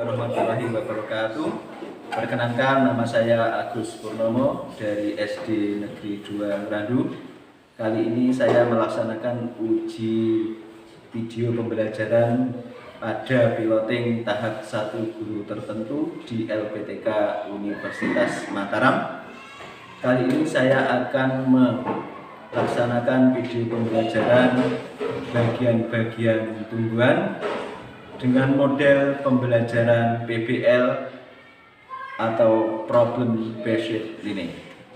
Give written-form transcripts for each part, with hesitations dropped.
warahmatullahi wabarakatuh. Perkenalkan, nama saya Agus Purnomo dari SD Negeri 2 Merandu. Kali ini saya melaksanakan uji video pembelajaran pada piloting tahap 1 guru tertentu di LPTK Universitas Mataram. Kali ini saya akan melaksanakan video pembelajaran bagian-bagian tumbuhan dengan model pembelajaran PBL atau Problem Based Learning.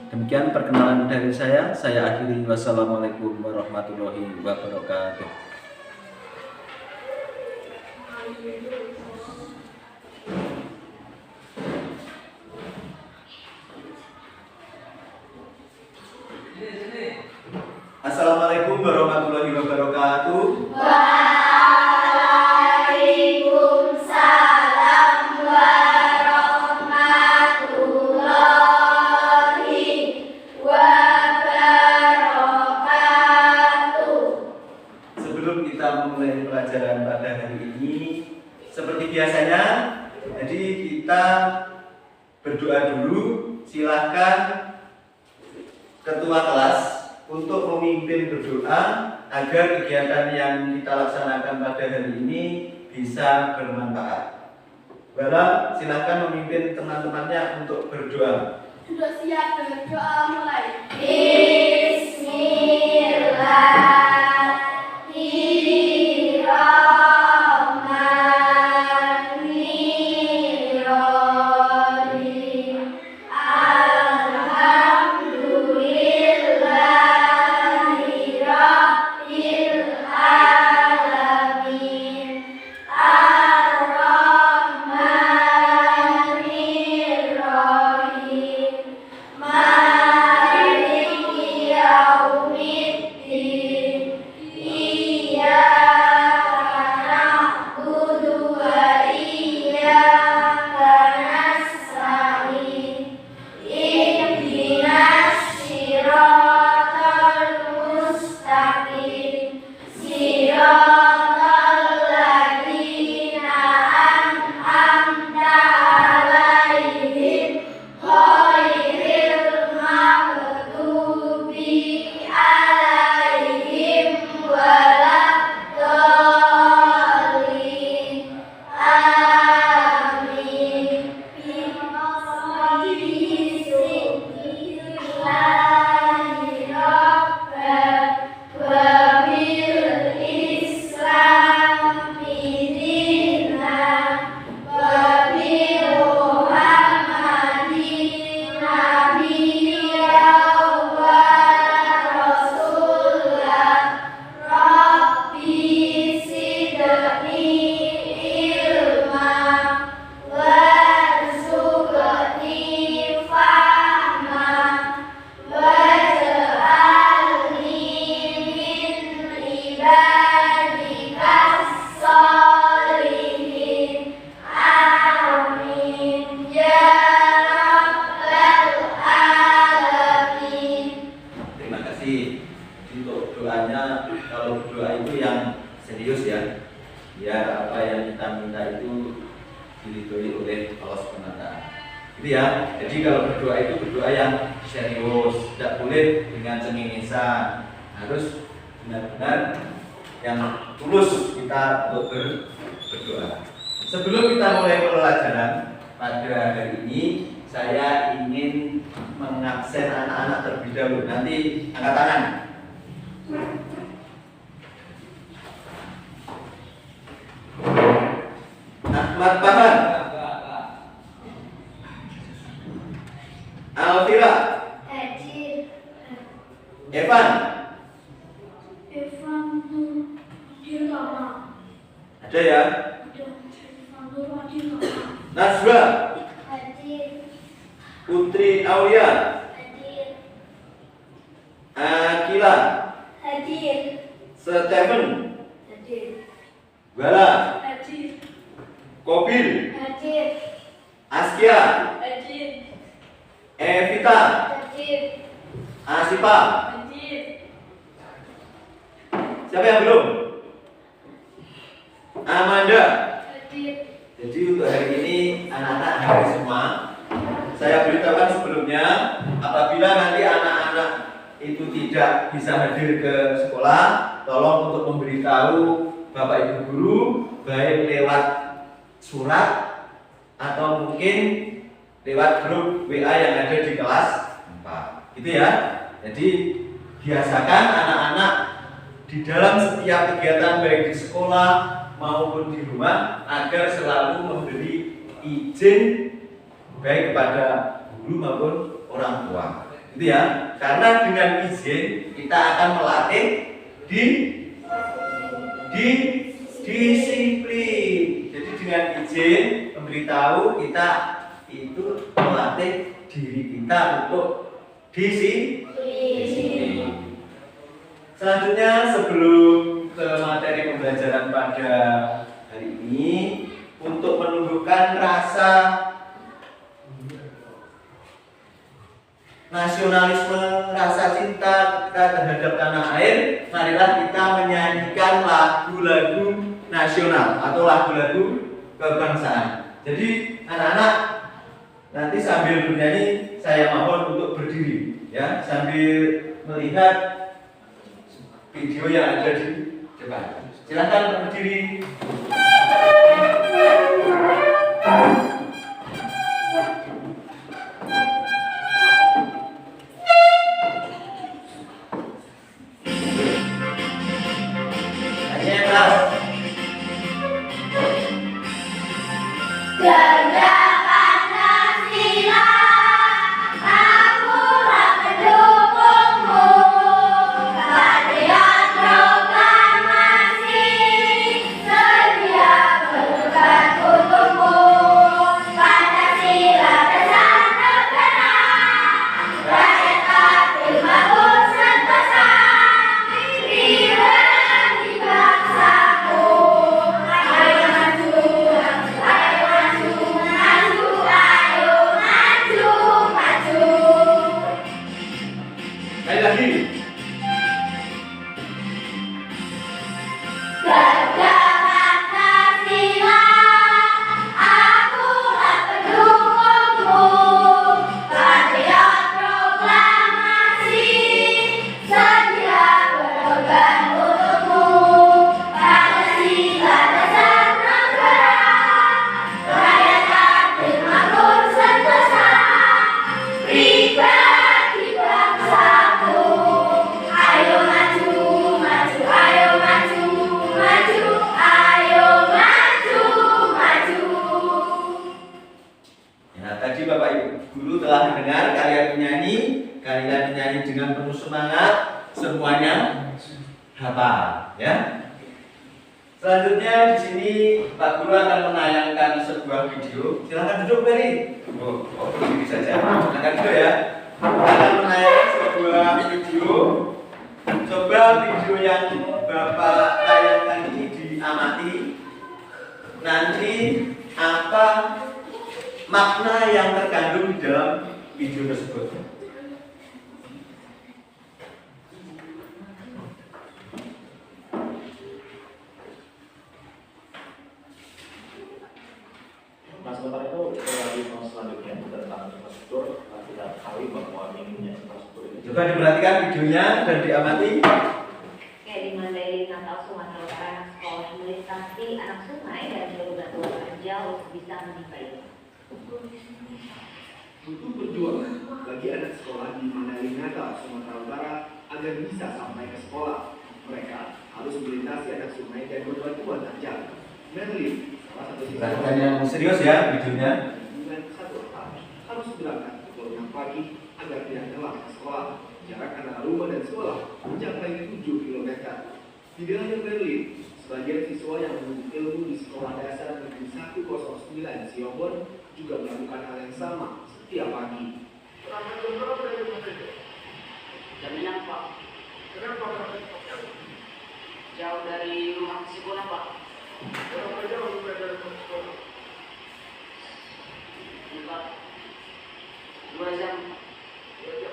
Demikian perkenalan dari saya akhiri. Wassalamualaikum warahmatullahi wabarakatuh. Assalamualaikum warahmatullahi wabarakatuh. Mulai pelajaran pada hari ini seperti biasanya, jadi kita berdoa dulu. Silahkan ketua kelas untuk memimpin berdoa agar kegiatan yang kita laksanakan pada hari ini bisa bermanfaat. Bala, silahkan memimpin teman-temannya untuk berdoa. Sudah siap berdoa, mulai. Untuk doanya, kalau berdoa itu yang serius ya, biar apa yang kita minta itu diridhoi oleh Allah SWT. Gitu ya. Jadi kalau berdoa itu berdoa yang serius, tidak boleh dengan cengengesan, harus benar-benar yang tulus kita untuk berdoa. Sebelum kita mulai pelajaran pada hari ini, saya ingin mengabsen anak-anak terlebih dahulu. Nanti angkat tangan. Ahmad Bahan, Alvira, Evan, ada ya? Nazwa, Putri Aulia, Akila, Stephen, Bala, Kobil, Askia, Evita, Asipa. Siapa yang belum? Amanda, Jadi untuk hari ini anak-anak hadir semua. Saya beritahukan sebelumnya, apabila nanti anak-anak itu tidak bisa hadir ke sekolah, tolong untuk memberitahu Bapak Ibu guru, baik lewat surat atau mungkin lewat grup WA yang ada di kelas 4. Gitu ya. Jadi biasakan anak-anak di dalam setiap kegiatan baik di sekolah maupun di rumah agar selalu memberi izin baik kepada guru maupun orang tua. Itu ya. Karena dengan izin kita akan melatih disiplin. Jadi dengan izin memberitahu kita itu melatih diri kita untuk disiplin. Selanjutnya sebelum ke materi pembelajaran pada hari ini, untuk menumbuhkan rasa nasionalisme, rasa cinta kita terhadap tanah air, marilah kita menyanyikan lagu-lagu nasional atau lagu-lagu kebangsaan. Jadi anak-anak nanti sambil bernyanyi saya mohon untuk berdiri ya, sambil melihat video yang ada di depan. Silakan berdiri. Dengan penuh semangat, semuanya hafal, ya. Selanjutnya di sini Pak Guru akan menayangkan sebuah video. Silakan duduk, Beri. Berdiri saja. Silakan duduk ya. Akan menayangkan sebuah video. Coba video yang Bapak tayangkan ini diamati. Nanti apa makna yang terkandung di dalam video tersebut? Nah, sementara itu lagi selanjutnya tentang infrastruktur, kita ketahui bahwa minimnya infrastruktur ini. Coba diperhatikan videonya dan diamati. Oke, di Mandailing Natal Sumatera Utara, sekolah melintasi anak sungai dan jalur batu jauh bisa menimba. Butuh perjuangan bagi anak sekolah di Mandailing Natal Sumatera Utara agar bisa sampai ke sekolah. Mereka harus melintasi anak sungai dan berbatuan tajam. Merlin, salah satu siswa yang serius ya videonya. dengan satu harus berangkat pukul 6 pagi agar tidak telat ke sekolah. Jarak antara rumah dan sekolah mencapai 7 km. Tidak hanya Merlin, sebagian siswa yang menuntut ilmu di sekolah dasar negeri 109 Cirebon juga melakukan hal yang sama setiap pagi. Jam 6, Pak. Jauh dari rumah ke sekolah, Pak. Berapa jauh belajar ke sekolah? 2 jam.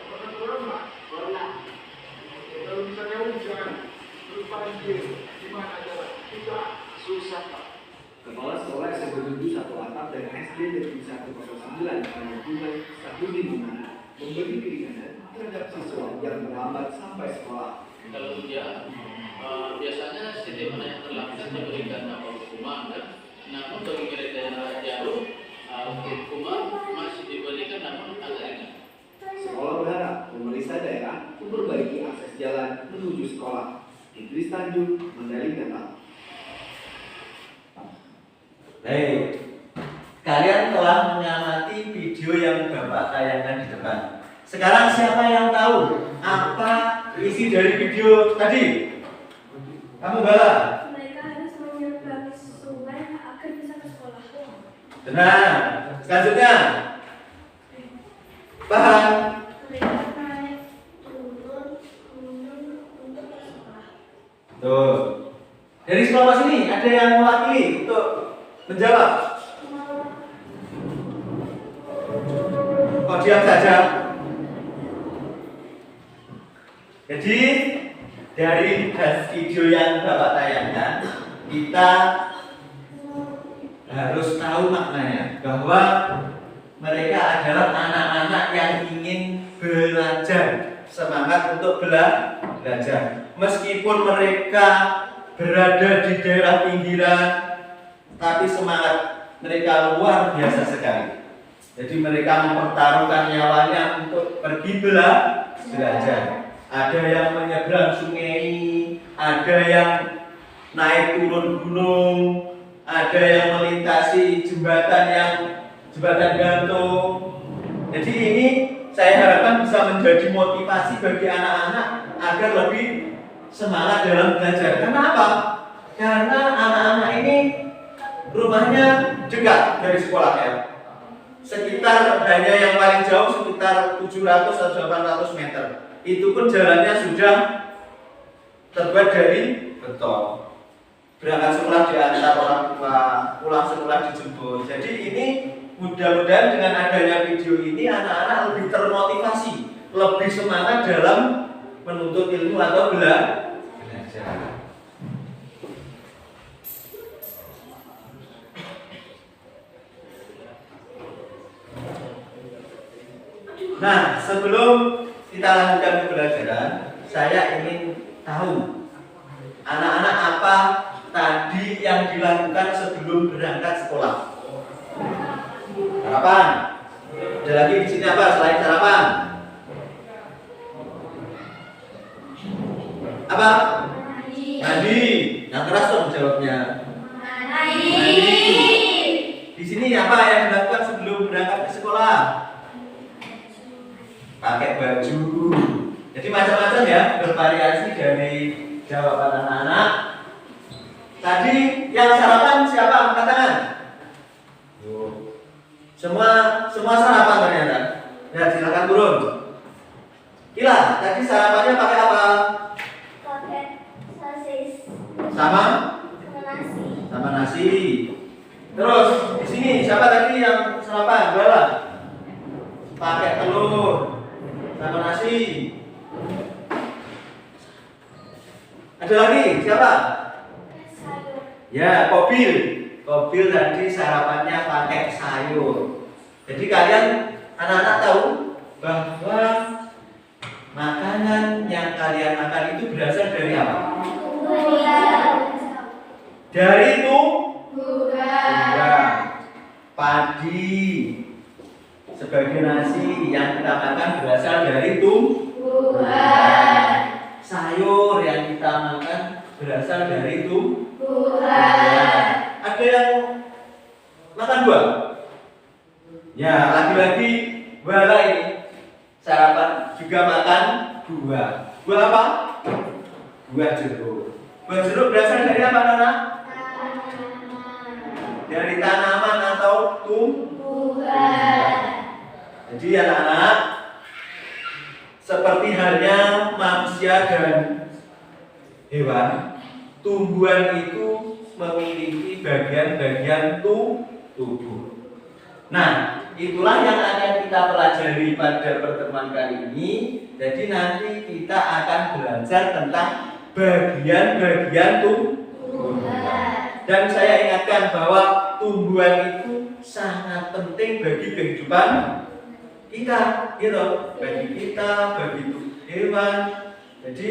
Pernah turun nggak? Pernah. Kalau misalnya hujan, terus banjir, gimana jalan? Susah. Susah, Pak. Kepala Sekolah SMP Negeri 1 Presiden Negeri 109 Tanjung Sahrudin Munana memberi keringanan terhadap siswa yang terlambat sampai sekolah. Kalau ujian, biasanya sistem yang terlambat diberikan hukuman kan. Namun bagi mereka yang jauh, hukuman masih diberikan namun agak ringan. Sekolah berharap pemerintah daerah memperbaiki akses jalan menuju sekolah. Idris Tanjung, Mandailing Natal. Baik, kalian telah mengamati video yang Bapak tayangkan di depan. Sekarang siapa yang tahu apa isi dari video tadi? Kamu Bala? Mereka harus menyeberangi sungai agar bisa ke sekolah. Benar. Selanjutnya, paham? Mereka naik turun gunung untuk ke sekolah. Tuh. Dari kelompok sini ada yang mewakili untuk menjawab. Kok diam saja? Jadi dari video yang Bapak tayangkan, kita harus tahu maknanya bahwa mereka adalah anak-anak yang ingin belajar, semangat untuk belajar. Meskipun mereka berada di daerah pinggiran, tapi semangat mereka luar biasa sekali. Jadi mereka mempertaruhkan nyawanya untuk pergi belajar. Ada yang menyeberang sungai, ada yang naik turun gunung, ada yang melintasi jembatan gantung. Jadi ini saya harapkan bisa menjadi motivasi bagi anak-anak agar lebih semangat dalam belajar. Kenapa? Karena anak-anak ini rumahnya dekat dari sekolah ya. Sekitar hanya yang paling jauh sekitar 700 atau 800 meter. Itu pun jalannya sudah terbuat dari beton. Berangkat sekolah diantar orang tua, pulang sekolah dijemput. Jadi ini mudah-mudahan dengan adanya video ini anak-anak lebih termotivasi, lebih semangat dalam menuntut ilmu atau belajar. Nah, sebelum kita lanjutkan pembelajaran, saya ingin tahu anak-anak apa tadi yang dilakukan sebelum berangkat sekolah. Sarapan. Ada lagi di sini apa selain sarapan? Apa? Mandi. Yang keras dong jawabnya. Mandi. Di sini apa yang dilakukan sebelum berangkat ke sekolah? Pakai baju. Jadi macam-macam ya, bervariasi dari jawaban anak-anak. Tadi yang sarapan siapa? Angkat tangan. Semua sarapan ternyata. Ya, silakan turun. Gila, tadi sarapannya pakai apa? Pakai sosis Sama nasi. sama nasi. Terus di sini siapa tadi yang sarapan? Bala. Pakai telur sama nasi. Ada lagi siapa? Sayur. Ya, Kobil. Kobil tadi sarapannya pakai sayur. Jadi kalian anak-anak tahu bahwa makanan yang kalian makan itu berasal dari apa? Dari buah, padi, sebagai nasi yang kita makan berasal dari buah. Sayur yang kita makan berasal dari buah. Ada yang makan buah? Ya, lagi-lagi Bala ini sarapan juga makan buah. Buah apa? Buah jeruk. Buah jeruk berasal dari apa, Nana? Dari tanaman atau tumbuhan. Jadi anak-anak, seperti halnya manusia dan hewan, tumbuhan itu memiliki bagian-bagian tubuh. Nah, itulah yang akan kita pelajari pada pertemuan kali ini. Jadi nanti kita akan belajar tentang bagian-bagian tumbuhan. Dan saya ingatkan bahwa tumbuhan itu sangat penting bagi kehidupan kita, gitu. Bagi kita, bagi hewan. Jadi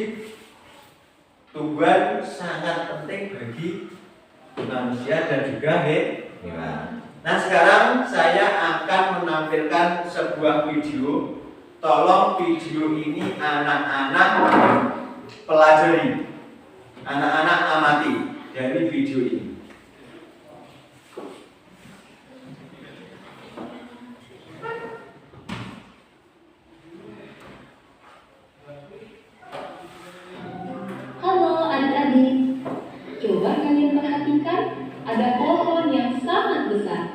tumbuhan sangat penting bagi manusia dan juga hewan. Nah, sekarang saya akan menampilkan sebuah video. Tolong video ini anak-anak pelajari, anak-anak amati dari video ini. Halo adik-adik, coba kalian perhatikan ada pohon yang sangat besar.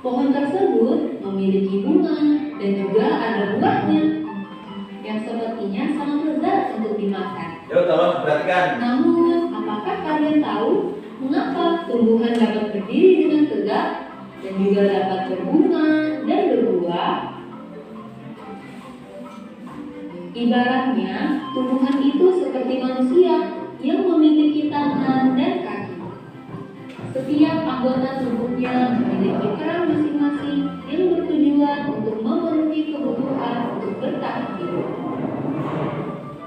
Pohon tersebut memiliki bunga dan juga ada buahnya yang sepertinya sangat lezat untuk dimakan. Yuk, tolong perhatikan. Namun, apakah kalian tahu mengapa tumbuhan dapat berdiri dengan tegak dan juga dapat berbunga dan berbuah? Ibaratnya, tumbuhan itu seperti manusia yang memiliki tangan dan kaki. Setiap anggota tubuhnya memiliki peran masing-masing yang bertujuan untuk memenuhi kebutuhan untuk bertahan hidup.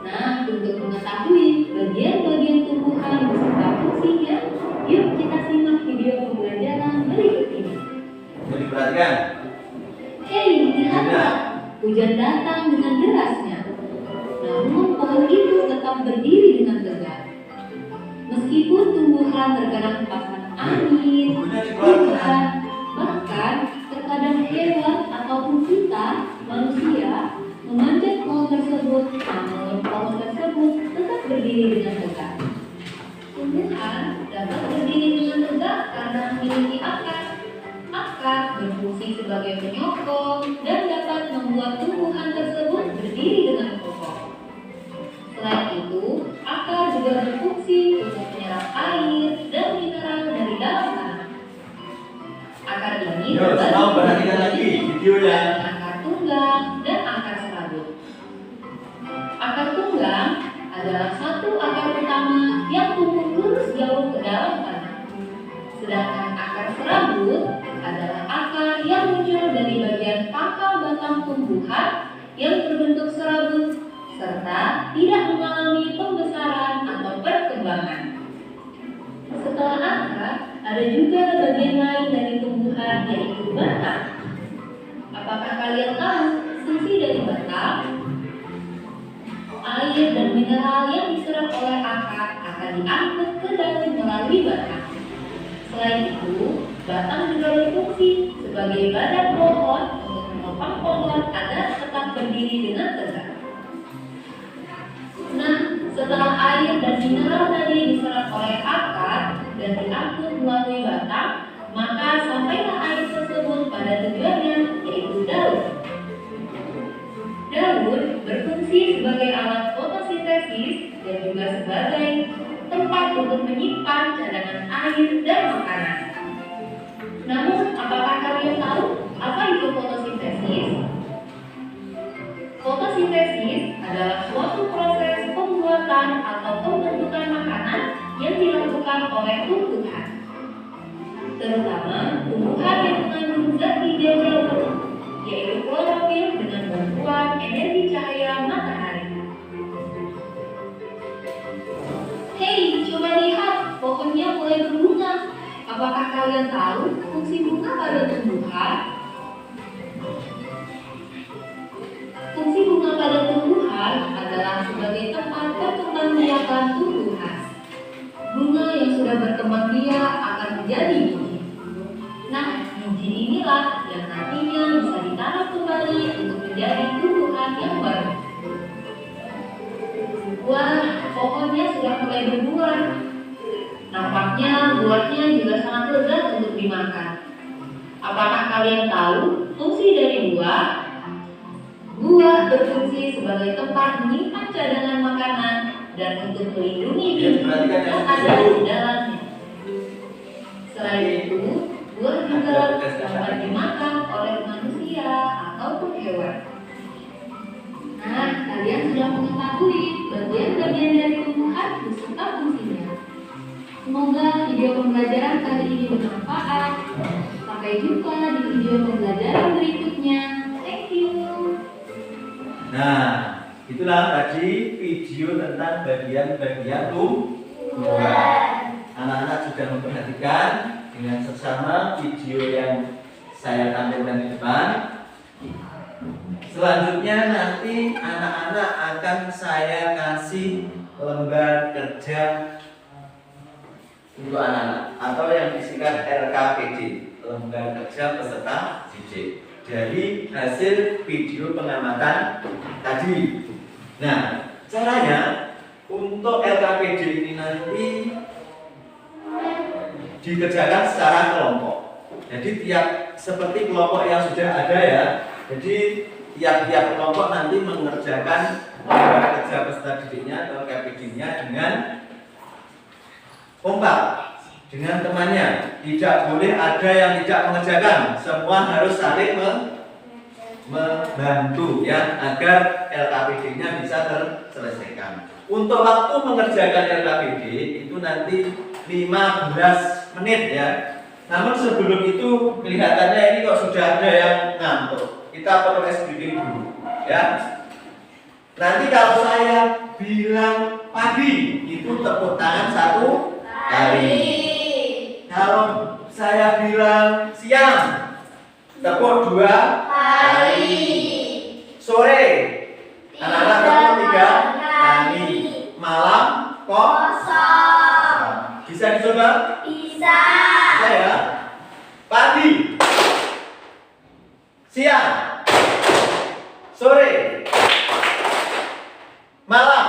Nah, untuk mengetahui bagian-bagian tumbuhan beserta fungsinya, yuk kita simak video pembelajaran berikut ini. Jadi perhatikan. Hei, lihatlah, hujan datang dengan derasnya. Namun pohon itu tetap berdiri dengan tegak. Meskipun tumbuhan terkadang panas angin, hujan, bahkan terkadang hewan ataupun kita, manusia, memanjat pohon tersebut, namun pohon tersebut tetap berdiri dengan tegak. Tumbuhan dapat berdiri dengan tegak karena memiliki akar. Akar berfungsi sebagai penyokong dan dapat membuat tumbuhan tersebut berdiri dengan kokoh. Selain itu, akar juga berfungsi untuk menyerap air dan mineral dari dalam tanah. Akar ini Yuk, semua perhatikan lagi videonya. akar tunggang dan akar serabut. Akar tunggang adalah satu akar utama yang tumbuh lurus jauh ke dalam tanah. Sedangkan akar serabut adalah akar yang muncul dari bagian pangkal batang tumbuhan yang berbentuk serabut serta tidak mengalami pembesaran atau perkembangan. Setelah akar, ada juga bagian lain dari tumbuhan yaitu batang. Apakah kalian tahu fungsi dari batang? Air dan mineral yang diserap oleh akar akan diangkut ke daun melalui batang. Selain itu, batang juga berfungsi sebagai badan pohon untuk menopang pohon agar tetap berdiri dengan tegak. Nah, setelah air dan mineral tadi diserap oleh akar dan diangkut melalui batang, maka sampailah air tersebut pada tujuannya, yaitu daun. Daun berfungsi sebagai alat fotosintesis dan juga sebagai tempat untuk menyimpan cadangan air dan makanan. Namun, apakah kalian tahu apa itu fotosintesis? Fotosintesis adalah suatu proses pembuatan atau pembentukan makanan yang dilakukan oleh tumbuhan, terutama tumbuhan yang mengandung zat hijau daun, yaitu klorofil dengan bantuan energi cahaya matahari. Hei, coba lihat, pohonnya mulai berbunga. Apakah kalian tahu fungsi bunga pada tumbuhan? Fungsi bunga pada tumbuhan adalah sebagai tempat perkembangbiakan tumbuhan. Bunga yang sudah berkembang biak akan menjadi biji. Nah, biji inilah yang nantinya bisa ditanam kembali untuk menjadi tumbuhan yang baru. Wah, pohonnya sudah mulai berbuah. Nampaknya buahnya juga sangat lezat untuk dimakan. Apakah kalian tahu fungsi dari buah? Buah berfungsi sebagai tempat menyimpan cadangan makanan dan untuk melindungi biji yang ada di dalamnya. Selain itu, buah juga dapat dimakan oleh manusia ataupun hewan. Nah, kalian sudah mengetahui bagian-bagian dari tumbuhan beserta fungsinya. Semoga video pembelajaran kali ini bermanfaat. Sampai jumpa di video pembelajaran berikutnya. Thank you. Nah, itulah tadi video tentang bagian-bagian tumbuhan. Anak-anak sudah memperhatikan dengan seksama video yang saya tampilkan di depan. Selanjutnya nanti anak-anak akan saya kasih lembar kerja untuk anak-anak atau yang disingkat LKPD, lembar kerja peserta didik, dari hasil video pengamatan tadi. Nah, caranya untuk LKPD ini nanti dikerjakan secara kelompok. Jadi seperti kelompok yang sudah ada ya. Jadi tiap-tiap kelompok nanti mengerjakan lembar kerja peserta didiknya atau LKPD-nya dengan kompak dengan temannya. Tidak boleh ada yang tidak mengerjakan. Semua harus saling membantu ya agar LKPD-nya bisa terselesaikan. Untuk waktu mengerjakan LKPD itu nanti 15 menit ya. Namun sebelum itu kelihatannya ini kok sudah ada yang ngantuk. Kita perlu SBB dulu ya. Nanti kalau saya bilang pagi itu tepuk tangan 1 kali. Kalau saya bilang siang tepuk 2 kali. Sore anak-anak tepuk 3 kali. Malam kosong. Bisa dicoba? Bisa ya. Pagi, siang, sore, malam.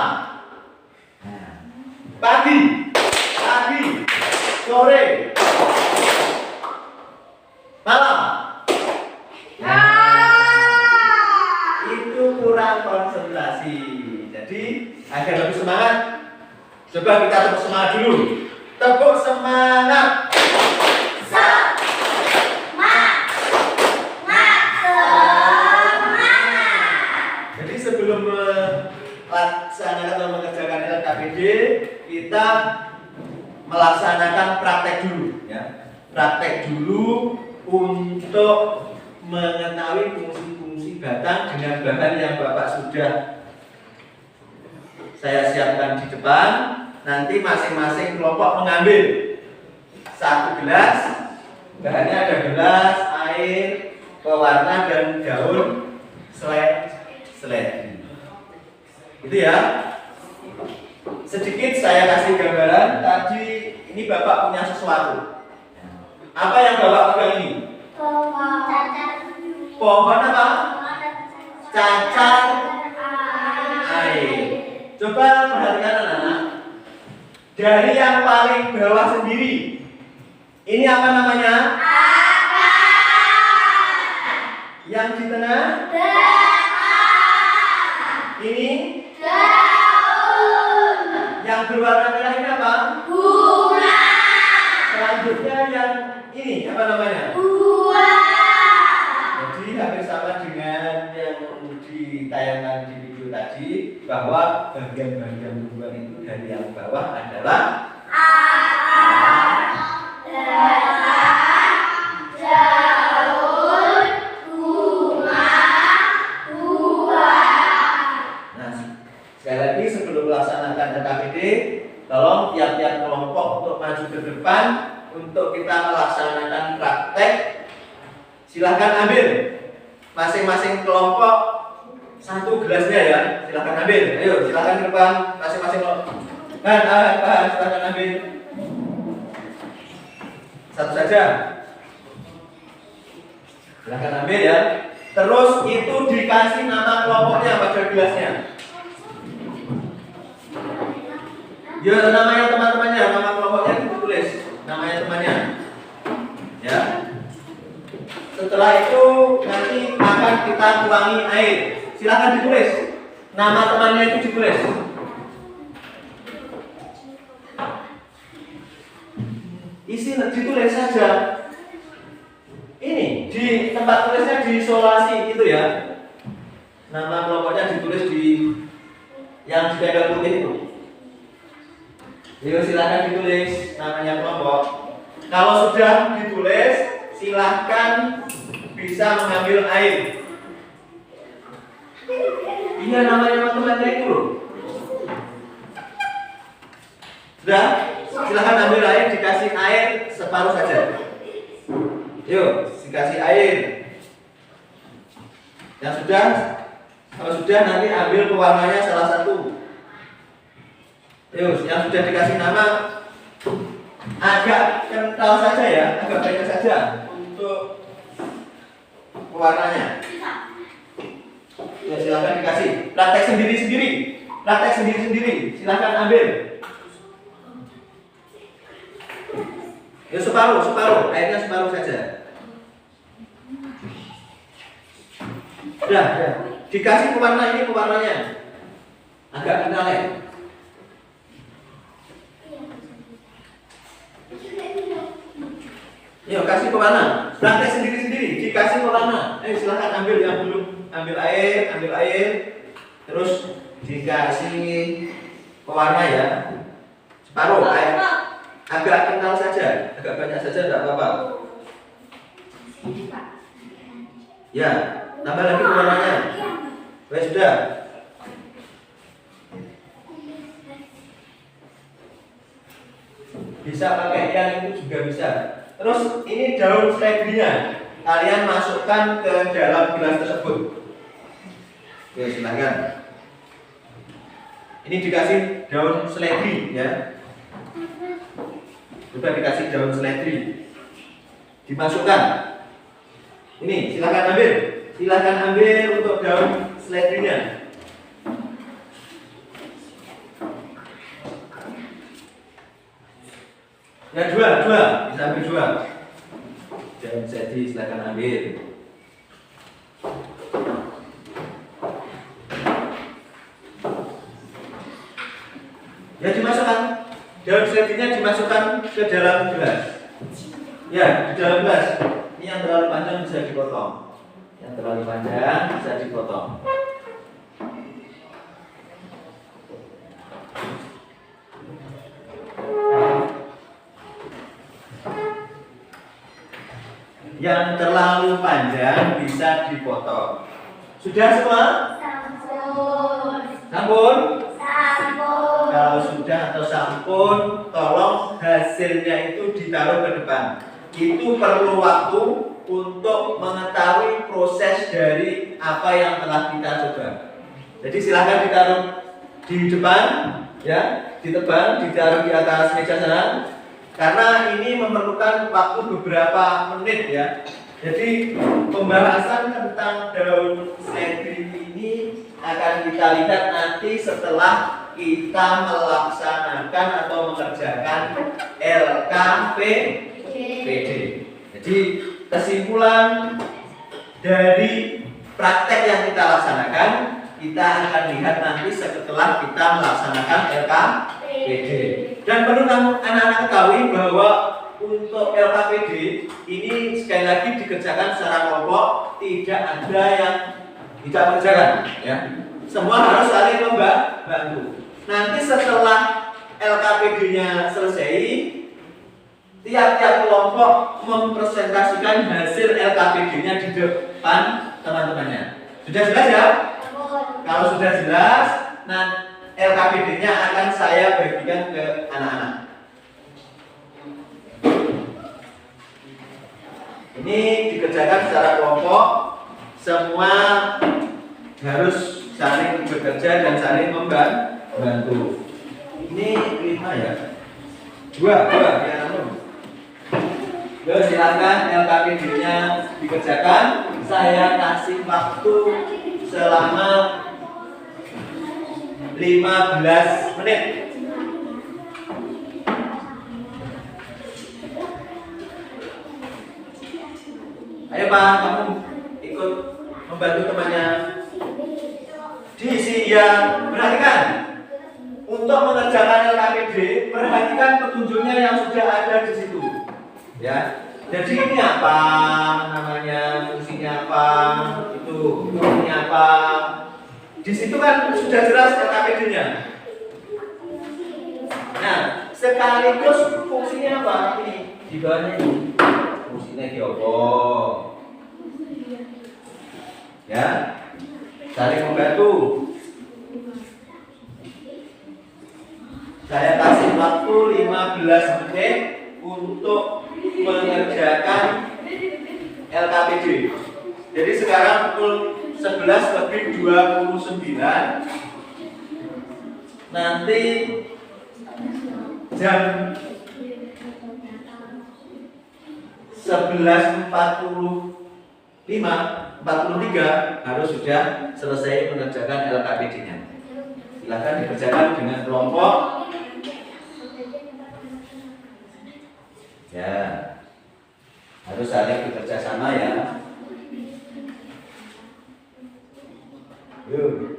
Pagi, sore, malam. Itu kurang konsentrasi. Jadi agar lebih semangat, coba kita tepuk semangat dulu. Tepuk semangat. Jadi sebelum melaksanakan atau mengerjakan LKPD, kita melaksanakan praktek dulu ya. Praktek dulu untuk mengetahui fungsi-fungsi batang dengan bahan yang Bapak sudah saya siapkan di depan. Nanti masing-masing kelompok mengambil 1 gelas, bahannya ada gelas, air, pewarna dan daun seledri. Itu ya. Sedikit saya kasih gambaran. Tadi ini Bapak punya sesuatu. Apa yang Bapak pegang ini? Pohon apa? Cacar air. Coba perhatikan anak-anak. Dari yang paling bawah sendiri, ini apa namanya? Yang di tengah? Ini? Yang berwarna merah ini apa? Bunga. Selanjutnya yang ini apa namanya? Jadi hampir sama dengan yang ditayangkan di video tadi, bahwa bagian-bagian tumbuhan itu dari yang bawah adalah daun, bunga, buah. Nah, sekali lagi sebelum melaksanakan LKPD, tolong tiap-tiap kelompok untuk maju ke depan untuk kita melaksanakan praktek. Silahkan ambil masing-masing kelompok 1 gelasnya ya. Silahkan ambil. Ayo, silahkan ke depan masing-masing kelompok. Silahkan ambil. Satu saja. Silahkan ambil ya. Terus itu dikasih nama kelompoknya pada gelasnya. Ya, namanya teman-temannya, nama kelompoknya ditulis, namanya temannya. Ya. Setelah itu nanti akan kita tuangi air. Silakan ditulis. Nama temannya itu ditulis. Isi ditulis saja. Ini di tempat tulisnya diisolasi itu ya. Nama kelompoknya ditulis di yang di tanda putih itu. Yuk silakan ditulis namanya kelompok. Kalau sudah ditulis, silahkan bisa mengambil air. Iya, namanya matematika itu loh. Sudah, silahkan ambil air, dikasih air separuh saja. Yuk, dikasih air. Yang sudah, kalau sudah nanti ambil pewarnanya salah satu. Yuk, yang sudah dikasih nama agak kental saja ya, agak banyak saja untuk pewarnanya. Ya, silahkan dikasih. Praktek sendiri-sendiri. Praktek sendiri-sendiri. Silahkan ambil. Ya, separuh. Airnya separuh saja. Sudah. Dikasih pewarna ini pewarnanya. Agak kental ya. Yuk, kasih pewarna. Praktek sendiri-sendiri. Dikasih pewarna. Silahkan ambil yang belum. Ambil air. Terus dikasih pewarna ya. Separuh air. Agak kental saja. Agak banyak saja tidak apa-apa. Ya, tambah lagi pewarnanya. Baik, sudah. Bisa pakai yang itu juga bisa. Terus ini daun seledrinya. Kalian masukkan ke dalam gelas tersebut. Oke, silakan. Ini dikasih daun seledri ya. Sudah dikasih daun seledri. Dimasukkan. Ini silakan ambil. Silakan ambil untuk daun seledrinya. Ya, dua, bisa ambil dua. Daun seledri silakan ambil. Ya, dimasukkan. Daun seledrinya dimasukkan ke dalam gelas. Ya, di dalam gelas. Ini yang terlalu panjang bisa dipotong. Yang terlalu panjang bisa dipotong. Yang terlalu panjang bisa dipotong. Sudah semua? Sampun? Kalau sudah atau sampun, tolong hasilnya itu ditaruh ke depan. Itu perlu waktu untuk mengetahui proses dari apa yang telah kita coba. Jadi silahkan ditaruh di depan, ya, diteban, ditaruh di atas meja sana. Karena ini memerlukan waktu beberapa menit ya. Jadi pembahasan tentang daun seledri ini akan kita lihat nanti setelah kita melaksanakan atau mengerjakan LKPD. Jadi kesimpulan dari praktek yang kita laksanakan, kita akan lihat nanti setelah kita melaksanakan LKPD. Dan perlu anak-anak ketahui bahwa untuk LKPD ini sekali lagi dikerjakan secara kelompok, tidak ada yang tidak mengerjakan, ya. Semua harus saling membantu. Nanti setelah LKPD-nya selesai, tiap-tiap kelompok mempresentasikan hasil LKPD-nya di depan teman-temannya. Sudah jelas ya? Kalau sudah jelas, nah LKPD-nya akan saya bagikan ke anak-anak. Ini dikerjakan secara kelompok, semua harus saling bekerja dan saling membantu. Ini 5 ya? 2 ya. Terus silakan LKPD-nya dikerjakan. Saya kasih waktu selama 15 menit. Ayo Pak, kamu ikut membantu temannya. Diisi ya, perhatikan. Untuk mengerjakan LKPD, perhatikan petunjuknya yang sudah ada di situ. Ya. Jadi ini apa namanya, fungsinya apa, itu fungsinya apa. Di situ kan sudah jelas LKPD-nya. Nah, sekaligus fungsinya apa? Ini di bawahnya ini. Fungsinya maksudnya ki apa? Ya, saling membantu. Saya kasih waktu 15 menit untuk mengerjakan LKPD. Jadi sekarang pukul 11:29. Nanti jam 11:43 harus sudah selesai mengerjakan LKPD-nya. Silakan dikerjakan dengan kelompok. Ya, harus saling bekerja sama ya. Yuk,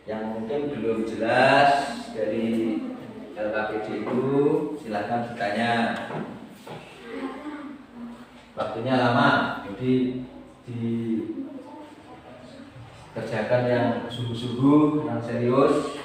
yang mungkin belum jelas dari LKPD itu silakan bertanya. Waktunya lama, jadi dikerjakan yang sungguh-sungguh, yang serius.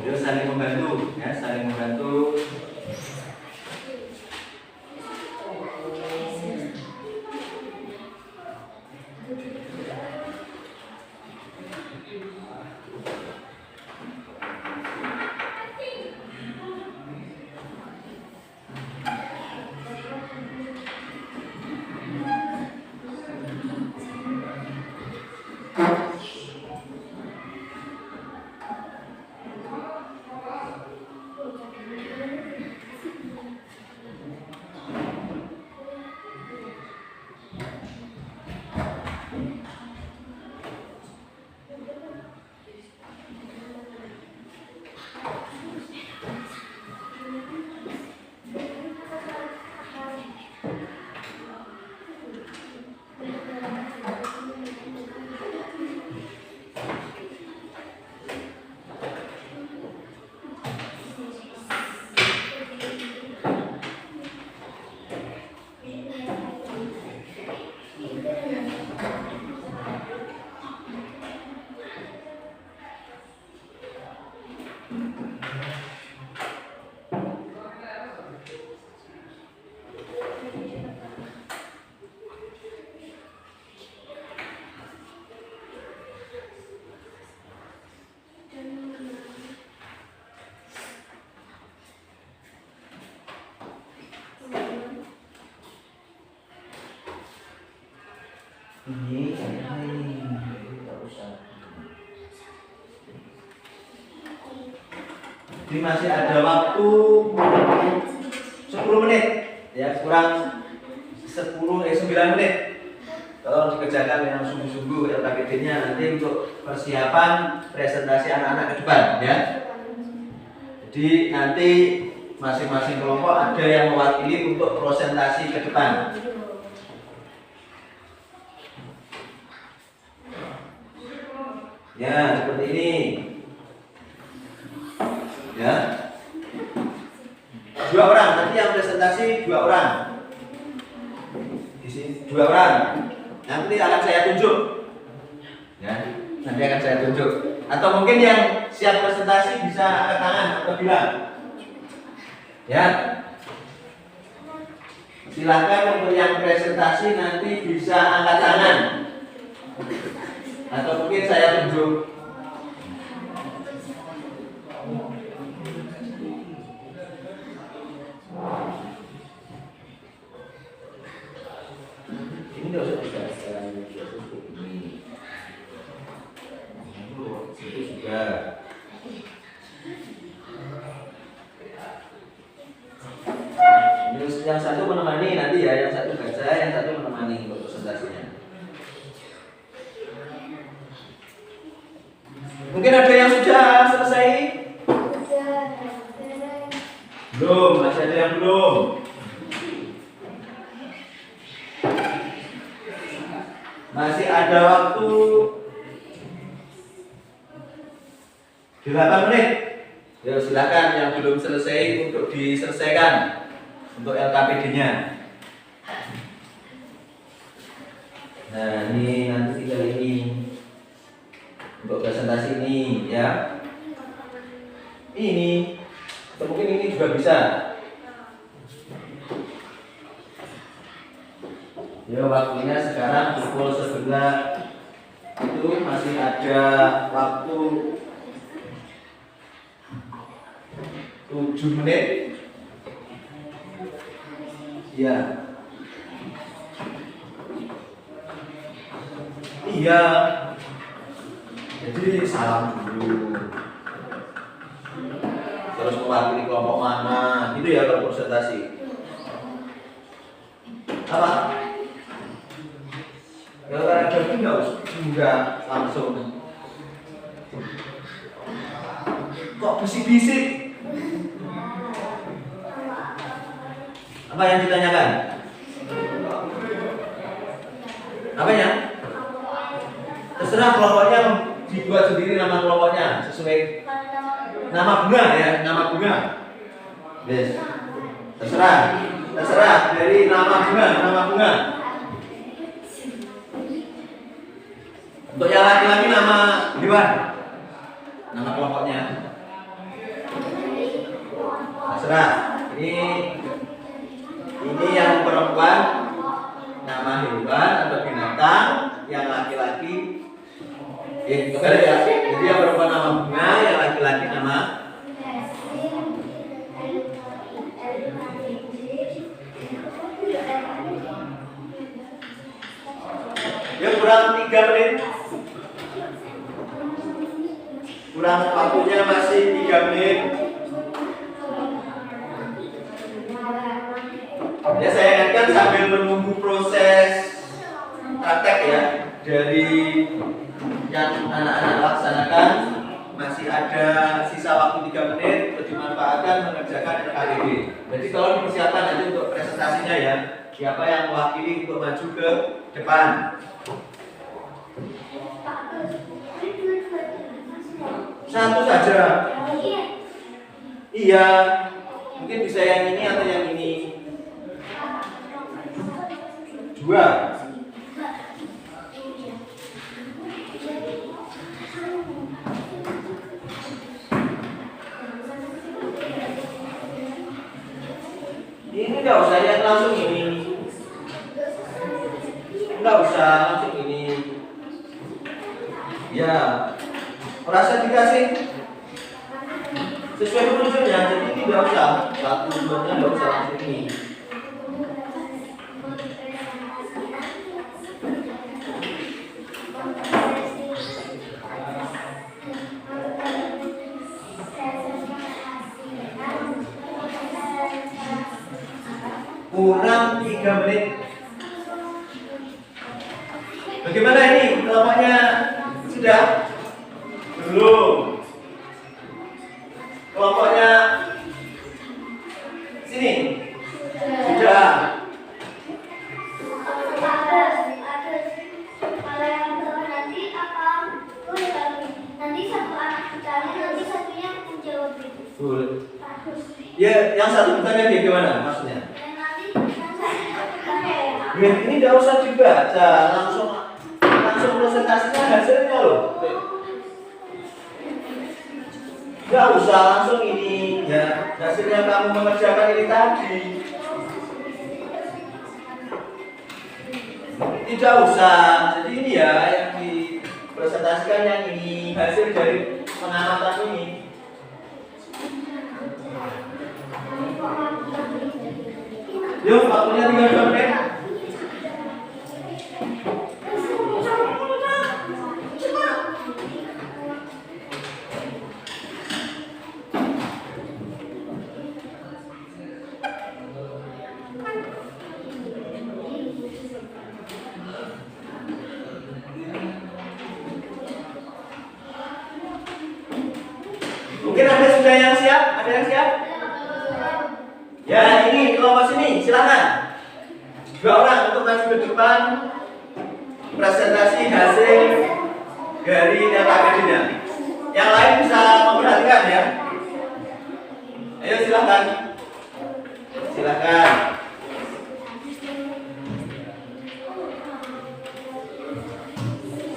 Dia saling membantu, ya, saling membantu. Ini tidak usah. Jadi masih ada waktu 10 menit, ya, kurang 9 menit. Tolong dikerjakan dengan sungguh-sungguh LKPD-nya nanti untuk persiapan presentasi anak-anak ke depan ya. Jadi nanti masing-masing kelompok ada yang mewakili untuk presentasi ke depan. Ya, seperti ini. Ya. 2 orang, nanti yang presentasi 2 orang. Di sini 2 orang. Nanti akan saya tunjuk. Ya, nanti akan saya tunjuk. Atau mungkin yang siap presentasi bisa angkat tangan atau bilang. Ya. Silakan untuk yang presentasi nanti bisa angkat tangan. Atau mungkin saya tunjuk. Ini tidak usah dibahas ini. Itu juga. Yang satu menemani nanti ya, yang satu baca, yang satu menemani untuk presentasinya. Mungkin ada yang sudah selesai? Belum, masih ada yang belum. Masih ada waktu 8 menit. Ya silakan yang belum selesai untuk diselesaikan untuk LKPD-nya. Nah ini nanti tinggal ini untuk presentasi ini ya. Ini atau mungkin ini juga bisa. Ya waktunya sekarang pukul 11. Itu masih ada waktu 7 menit. Ya. Iya. Jadi salam dulu. Terus mewakili kelompok mana, gitu ya kalau presentasi. Apa? Kalau ada enggak langsung. Kok bisik-bisik? Apa yang ditanyakan? Apanya? Terserah kelompoknya dibuat sendiri nama kelompoknya sesuai nama bunga ya, nama bunga. Yes. Terserah dari nama bunga. Untuk yang laki-laki nama Dewan. Nama kelompoknya. Terserah. Ini yang perempuan nama hewan atau binatang, yang laki-laki kembali ya. Jadi yang perempuan nama bunga, yang laki-laki nama ya kurang 3 menit. Kurang waktunya masih 3 menit. Ya saya ingatkan sambil menunggu proses praktek ya dari yang anak-anak laksanakan, masih ada sisa waktu 3 menit untuk dimanfaatkan mengerjakan LKPD. Jadi tolong dipersiapkan nanti untuk presentasinya ya. Siapa yang mewakili untuk maju ke depan. Satu saja. Iya. Mungkin bisa yang ini atau yang ini. 2. Ini enggak usah yang langsung ini. Enggak usah langsung ini. Ya. Merasa dikasih sesuai petunjuknya, jadi ini enggak usah. Satu dua-nya enggak usah langsung ini. Kurang 3 menit. Bagaimana ini? Kelompoknya sudah? Belum. Kelompoknya sini? Sudah. Kalau yang nanti apa? Nanti satu anak bertanya, nanti satunya menjawab itu. Boleh. Ya, yang satu bertanya bagaimana maksudnya? Dan nanti yang satu bertanya. Ya, ini tidak usah dibaca, langsung presentasinya hasilnya loh. Tidak usah langsung ini ya hasilnya kamu mengerjakan ini tadi. Tidak usah. Jadi ini ya yang dipresentasikan yang ini hasil dari pengamatan ini. Yuk, waktunya 3 menit. Mungkin ada sudah yang siap? Ada yang siap? Ya, ini kelompok sini, silakan. 2 orang untuk maju ke depan presentasi hasil dari LKPD-nya. Yang lain bisa memperhatikan ya. Ayo silakan. Silakan.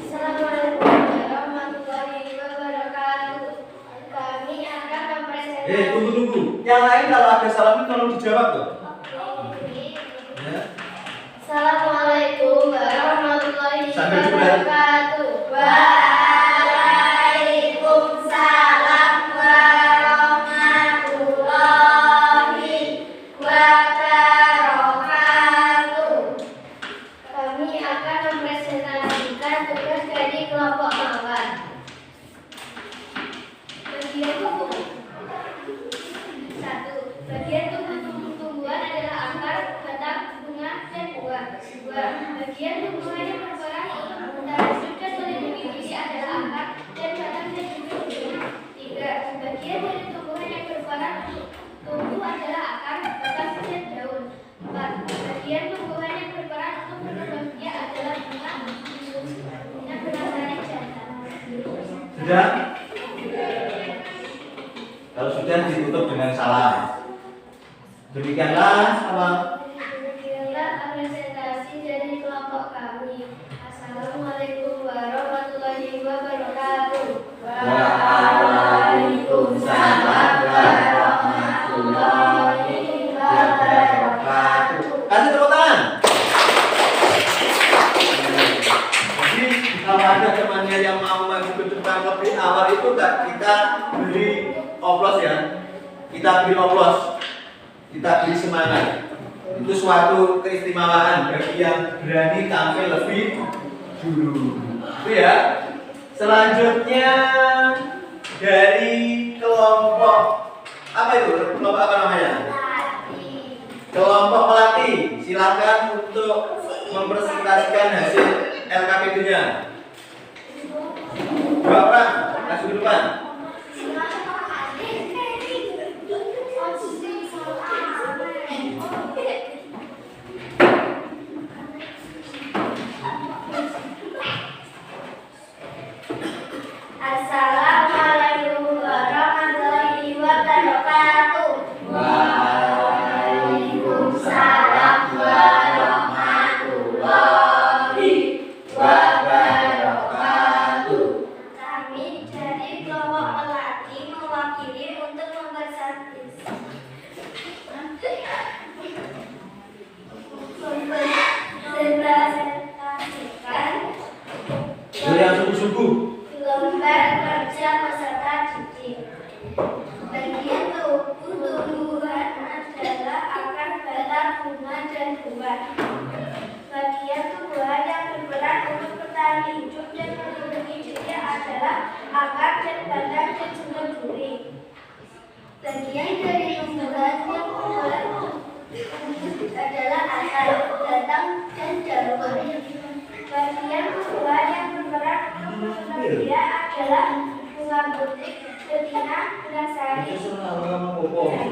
Assalamualaikum warahmatullahi wabarakatuh. Kami akan mempresentasikan. Tunggu. Yang lain kalau ada salam tolong dijawab tuh. Ya. Assalamualaikum warahmatullahi Sampai jumpa. wabarakatuh. Waalaikumsalam warahmatullahi wabarakatuh. Kami akan mempresentasikan tugas dari kelompok mawar. Bagian tumbuh. 1. Bagian tumbuh-tumbuhan adalah akar, batang, bunga, dan buah. 2. Bagian tumbuhan yang berperan untuk menarik sudut dan melindungi diri adalah akar dan batang dan juga bunga. 3. Bagian dari tumbuhan yang berperan untuk tumbuh adalah akar, batang, dan daun. 4. Bagian tumbuhan yang berperan untuk berkembang biak adalah bunga dan benar-benar jantan. Sudah? Kalau sudah ditutup dengan salam. Demikianlah apa? Demikianlah presentasi dari kelompok kami. Assalamualaikum warahmatullahi wabarakatuh. Waalaikumsalam warahmatullahi wabarakatuh. Kasih tepuk tangan. Jadi kalau ada temannya yang mau maju ke depan lebih awal itu kita beri oplos ya. Kita beri oplos. Kita beri semangat. Itu suatu keistimewaan bagi yang berani tampil lebih dulu. Itu ya. Selanjutnya dari kelompok apa itu? Kelompok apa namanya? Kelompok pelatih. Silakan untuk mempresentasikan hasil LKPD-nya. 2 orang, maju ke depan. Assalamualaikum warahmatullahi wabarakatuh. Waalaikumsalam warahmatullahi wabarakatuh. Kami dari kelompok pelatih mewakili untuk mempresentasikan Yang sungguh-sungguh. lembar kerja peserta didik. Bagian tumbuhan adalah akar, batang, bunga, dan buah. Bagian tumbuhan yang berperan untuk bertahan hidup dan melindungi diri adalah akar dan batang dan juga duri. Bagian dari tumbuhan yang berperan adalah akar, batang, dan daun. Bagian Dia adalah bunga butik, betina, bunga sari. Itu selalu ngomong.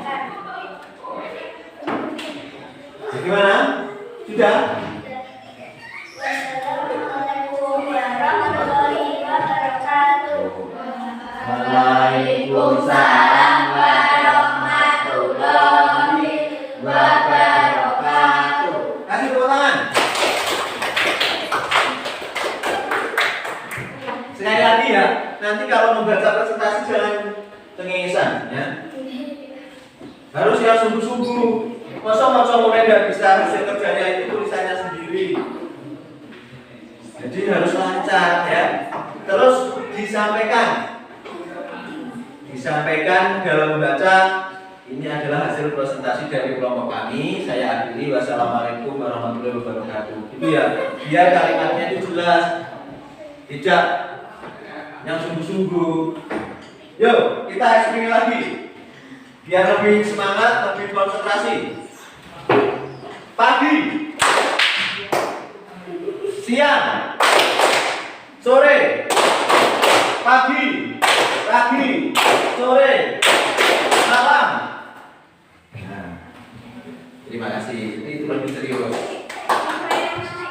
Gimana? Sudah? Wassalamualaikum warahmatullahi wabarakatuh. Waalaikumsalam warahmatullahi wabarakatuh. Kasih tepuk tangan. Sekali lagi ya, nanti kalau membaca presentasi jangan cengengesan ya. Harus yang sungguh-sungguh. Masa mulai nggak bisa hasil kerjanya itu tulisannya sendiri. Jadi harus lancar ya. Terus disampaikan dalam membaca. Ini adalah hasil presentasi dari kelompok kami. Saya akhiri. Wassalamualaikum warahmatullahi wabarakatuh. Itu ya, biar kalimatnya itu jelas, tidak yang sungguh-sungguh. Yuk, kita eksperimen lagi. Biar lebih semangat, lebih konsentrasi. Pagi, siang, sore, pagi, sore, malam. Nah, terima kasih. Itu lebih serius.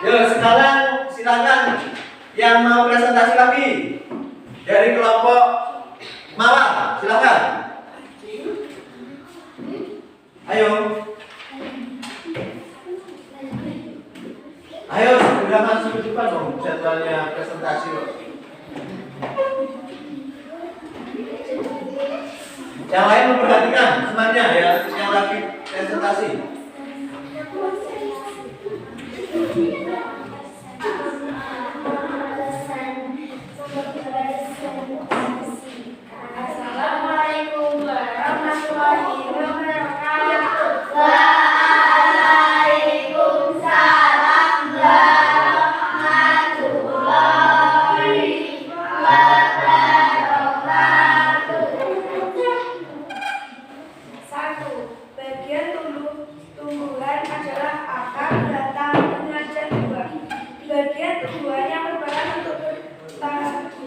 Yuk, sekarang silakan yang mau presentasi lagi dari kelompok Mawar, silakan. Ayo. Ayo, sudah masuk ke depan dong jadwalnya presentasi. Yang lain memperhatikan semuanya ya, yang lagi presentasi. Assalamualaikum warahmatullahi wabarakatuh.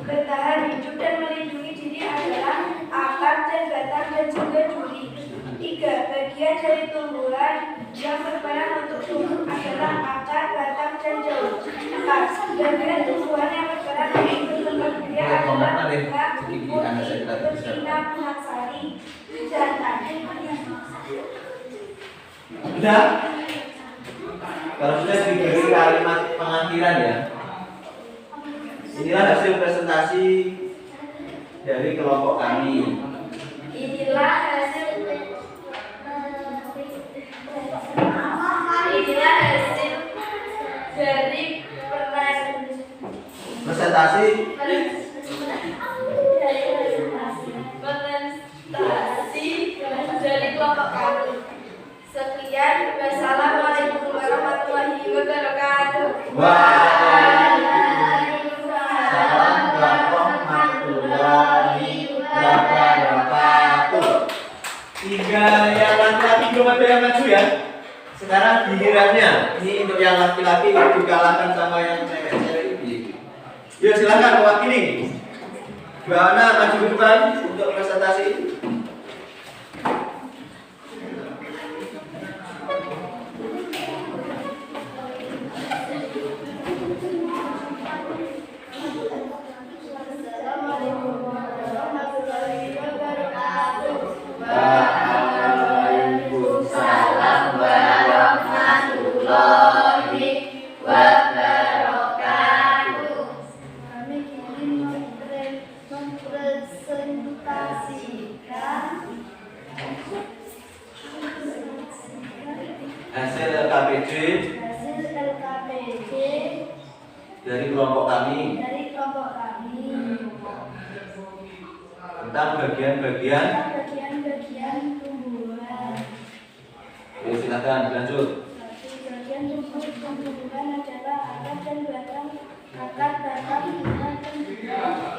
Bertahan hidup dan melindungi diri adalah akar dan batang dan juga duri. 3. Bagian dari tumbuhan yang berperan untuk tumbuh adalah akar, batang, dan daun. 4. Bagian tumbuhan yang berperan untuk berkembang biak adalah bunga, betina, bunga sari, jantan. Sudah? Kalau sudah diberi kalimat pengakhiran ya. Inilah hasil presentasi dari kelompok kami. Inilah hasil dari Presentasi dari kelompok kami. Sekian, wassalamualaikum warahmatullahi wabarakatuh. Waalaikumsalam warahmatullahi wabarakatuh. 3 yang laki-laki belum ada yang maju ya. Sekarang gilirannya. Ini untuk yang laki-laki dikalahkan sama yang cewek-cewek ini. Yuk silakan mewakili. Mbak Ana maju ke depan untuk presentasi. Waalaikumsalam warahmatullahi wabarakatuh. Kami ingin mempresentasikan Hasil LKPD dari kelompok kami tentang bagian-bagian tumbuhan. Oke, silakan lanjut. Bagian tumbuhan adalah akar dan batang, bunga dan buah.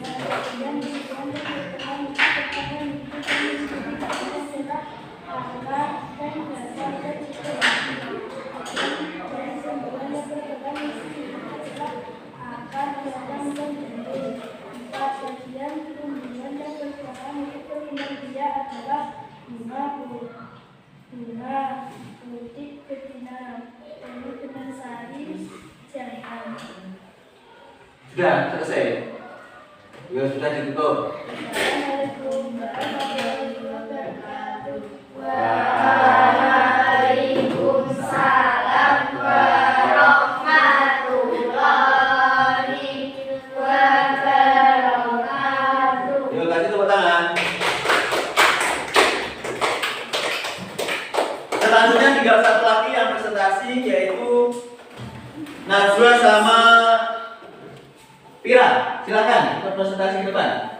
Bagian tumbuhan yang berperan untuk bertahan hidup dan melindungi adalah akar dan batang dan juga duri. Dari tumbuhan yang berperan untuk adalah akar, batang, dan duri. Sudah selesai. Ya sudah ditutup. Waalaikumsalam warahmatullahi wabarakatuh. Yuk kasih tepuk tangan. Selanjutnya tinggal satu lagi yang presentasi, yaitu Najwa sama Pira. Silakan untuk presentasi ke depan.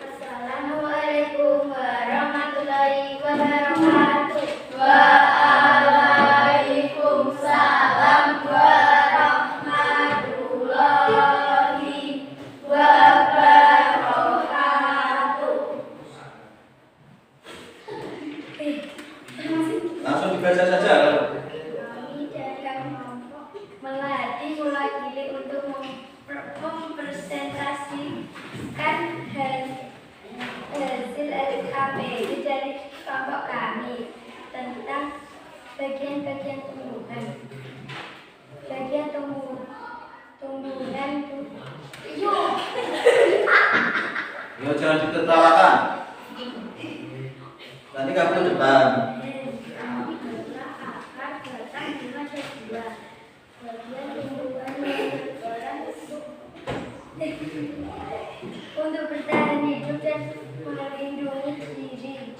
Assalamualaikum warahmatullahi wabarakatuh. Waalaikumsalam warahmatullahi wabarakatuh. Langsung dibaca saja. Kami dalam kelompok melatih mula gili untuk mempresentasikan hasil LKPD dari kelompok kami tentang bagian-bagian tumbuhan. Bagian tumbuhan Ya jangan ditertawakan. Nanti kamu ke depan. akar, batang, bunga, dan buah. Bagian tumbuhan yang berperan untuk bertahan hidup dan melindungi diri.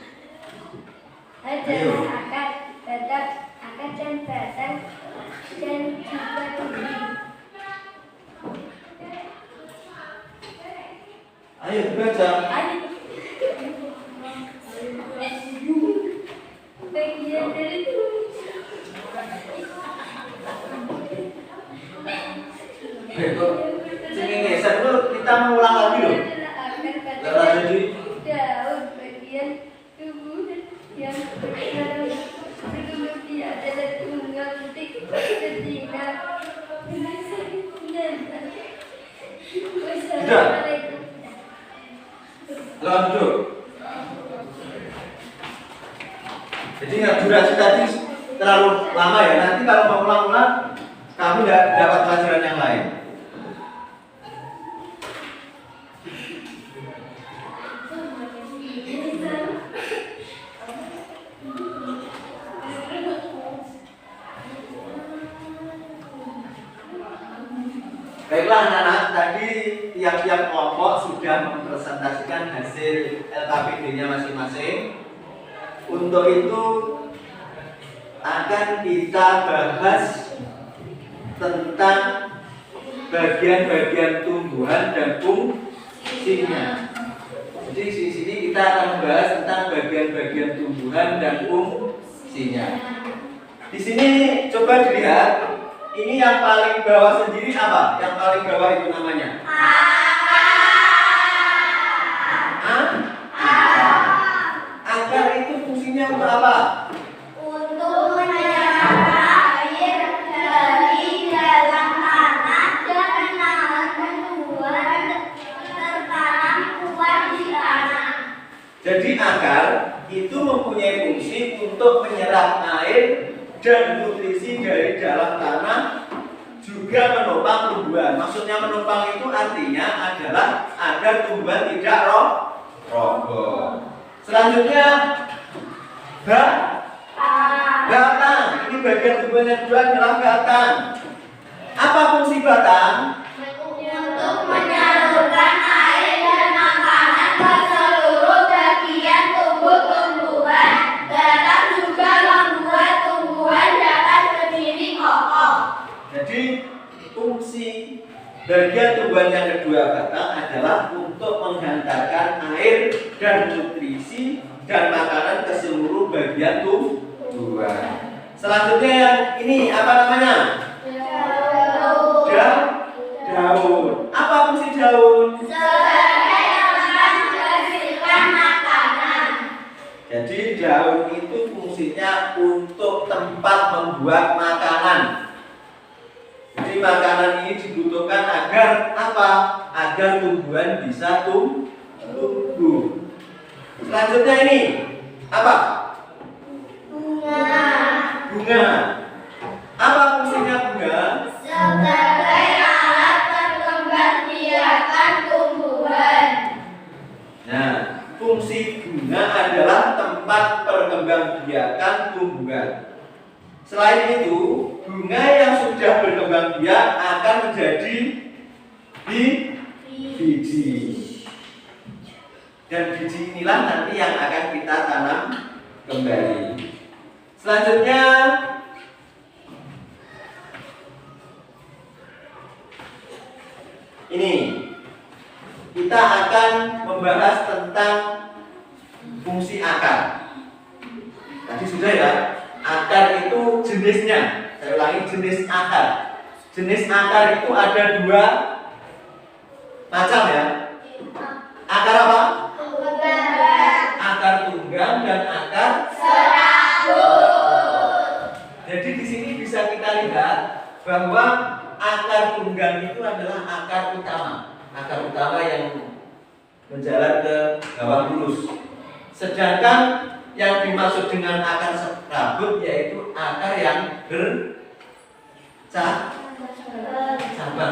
Adalah akar dan batang dan juga tubuh. Ayo dibaca. Bagian dari tubuh. Sini geser dulu, kita mengulang lagi loh. Lara jadi Daun bagian tubuh yang bertumbuh adalah tunggal titik betina. Wassalamualaikum. lawan duduk. Jadi nggak durasi tadi terlalu lama ya. Nanti kalau mau ulang-ulang, kamu nggak dapat pelajaran yang lain. Baiklah anak-anak, tadi tiap-tiap kelompok sudah mempresentasikan hasil LKPD-nya masing-masing. Untuk itu akan kita bahas tentang bagian-bagian tumbuhan dan fungsinya. Jadi di sini kita akan membahas tentang bagian-bagian tumbuhan dan fungsinya. Di sini coba dilihat. Ini yang paling bawah sendiri apa? Yang paling bawah itu namanya? Akar itu fungsinya untuk apa? Untuk menyerap air dari dalam tanah dan menahan tumbuhan tertanam kuat di tanah. Jadi akar itu mempunyai fungsi untuk menyerap air dan nutrisi dari dalam tanah, juga menopang tumbuhan. Maksudnya menopang itu artinya adalah agar tumbuhan tidak roboh. Selanjutnya batang. Ini bagian tumbuhan yang kedua adalah batang. Apa fungsi batang? Untuk menyalurkan air dan makanan ke seluruh bagian tubuh tumbuhan. Batang juga membuat tumbuhan dapat berdiri kokoh. Jadi fungsi bagian tumbuhan yang kedua batang adalah untuk menghantarkan air dan nutrisi dan makanan ke seluruh bagian tumbuhan. Selanjutnya yang ini apa namanya? Daun. Apa fungsi daun? Sebagai tempat menghasilkan makanan. Jadi daun itu fungsi fungsinya untuk tempat membuat makanan. Jadi makanan ini dibutuhkan agar apa? Agar tumbuhan bisa tumbuh. Selanjutnya ini apa? Bunga. Apa fungsinya bunga? Sebagai alat perkembangbiakan tumbuhan. Nah, fungsi bunga adalah tempat perkembangbiakan tumbuhan. Selain itu, bunga yang sudah berkembang biak akan menjadi biji. Dan biji inilah nanti yang akan kita tanam kembali. Selanjutnya ini kita akan membahas tentang fungsi akar. Tadi sudah ya, akar itu jenisnya. Saya ulangi, jenis akar. Jenis akar itu ada 2 macam ya. Akar apa? Akar tunggang dan akar serabut. Jadi di sini bisa kita lihat bahwa akar tunggang itu adalah akar utama. Akar utama yang menjalar ke bawah lurus. Sedangkan yang dimaksud dengan akar serabut yaitu akar yang bercabang,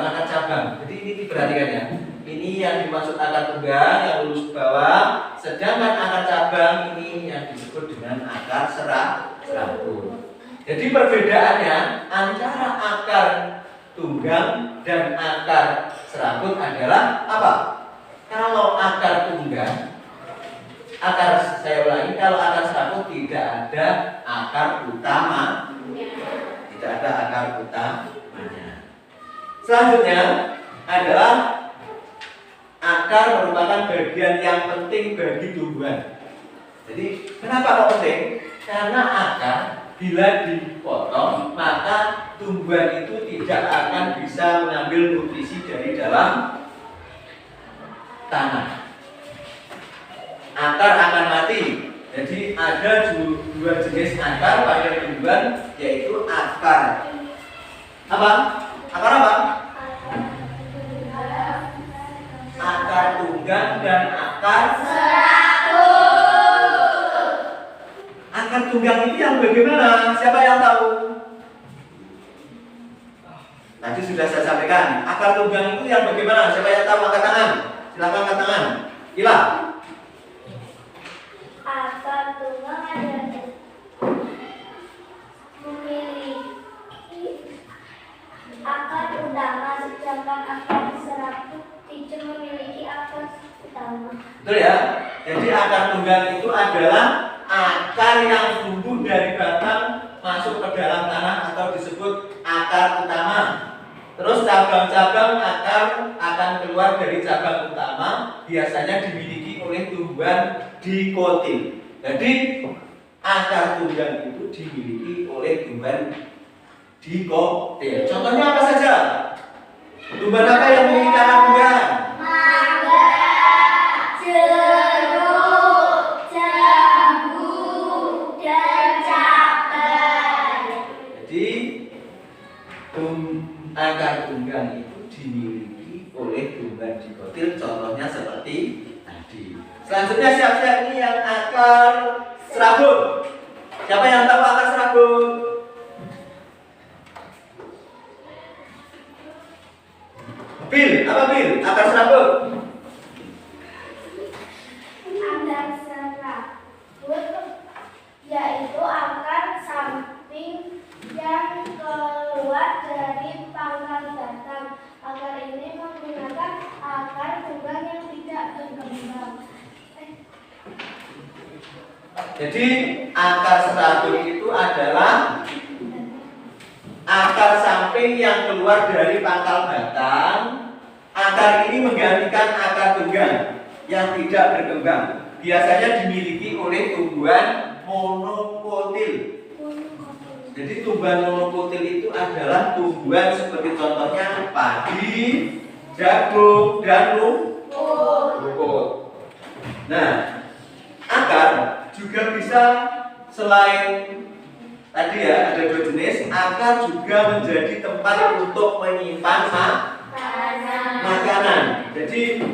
akar cabang. Jadi ini diperhatikan ya. Ini yang dimaksud akar tunggang yang lurus ke bawah, sedangkan akar cabang ini yang disebut dengan akar serabut. Jadi perbedaannya antara akar tunggang dan akar serabut adalah apa? Kalau akar tunggang, saya ulangi, kalau akar serabut tidak ada akar utama, tidak ada akar utamanya. Selanjutnya adalah akar merupakan bagian yang penting bagi tumbuhan. Jadi kenapa kok penting? Karena akar bila dipotong maka tumbuhan itu tidak akan bisa mengambil nutrisi dari dalam tanah. Akar akan mati. Jadi ada 2 jenis akar pada tumbuhan, yaitu akar apa? Akar apa? Akar tunggang dan akar serabut. Akar tunggang itu yang bagaimana? Siapa yang tahu? Tadi sudah saya sampaikan. Akar tunggang itu yang bagaimana? Siapa yang tahu? Angkat tangan. Silakan angkat tangan. Gila. Akar tunggang adalah memiliki akar utama, sedangkan akar serabut tidak memiliki akar utama. Betul ya? Jadi akar tunggang itu adalah akar yang tumbuh dari batang masuk ke dalam tanah atau disebut akar utama. Terus cabang-cabang akar akan keluar dari cabang utama, biasanya dimiliki oleh tumbuhan dikotil. Jadi akar tunggang itu dimiliki oleh tumbuhan dikotil. Contohnya apa saja? Tumbuhan apa yang memiliki akar tunggang? Mangga, jeruk, jambu, dan cabai. Jadi akar tunggang itu dimiliki oleh tumbuhan dikotil, contohnya seperti tadi. Selanjutnya siap-siap ini yang akar serabut. Siapa yang tahu akar serabut? Bil, apa Bil? Akar serabut. Akar serabut yaitu akar samping yang keluar dari pangkal batang. Akar ini menggunakan akar tunggang yang tidak berkembang. Jadi akar serabut itu adalah akar samping yang keluar dari pangkal batang. Akar ini menggantikan akar tunggang yang tidak berkembang. Biasanya dimiliki oleh tumbuhan monokotil. Jadi tumbuhan monokotil itu adalah tumbuhan seperti contohnya padi, jagung, dan rumput. Nah, akar juga bisa selain tadi ya ada 2 jenis, akar juga menjadi tempat untuk menyimpan makanan. Jadi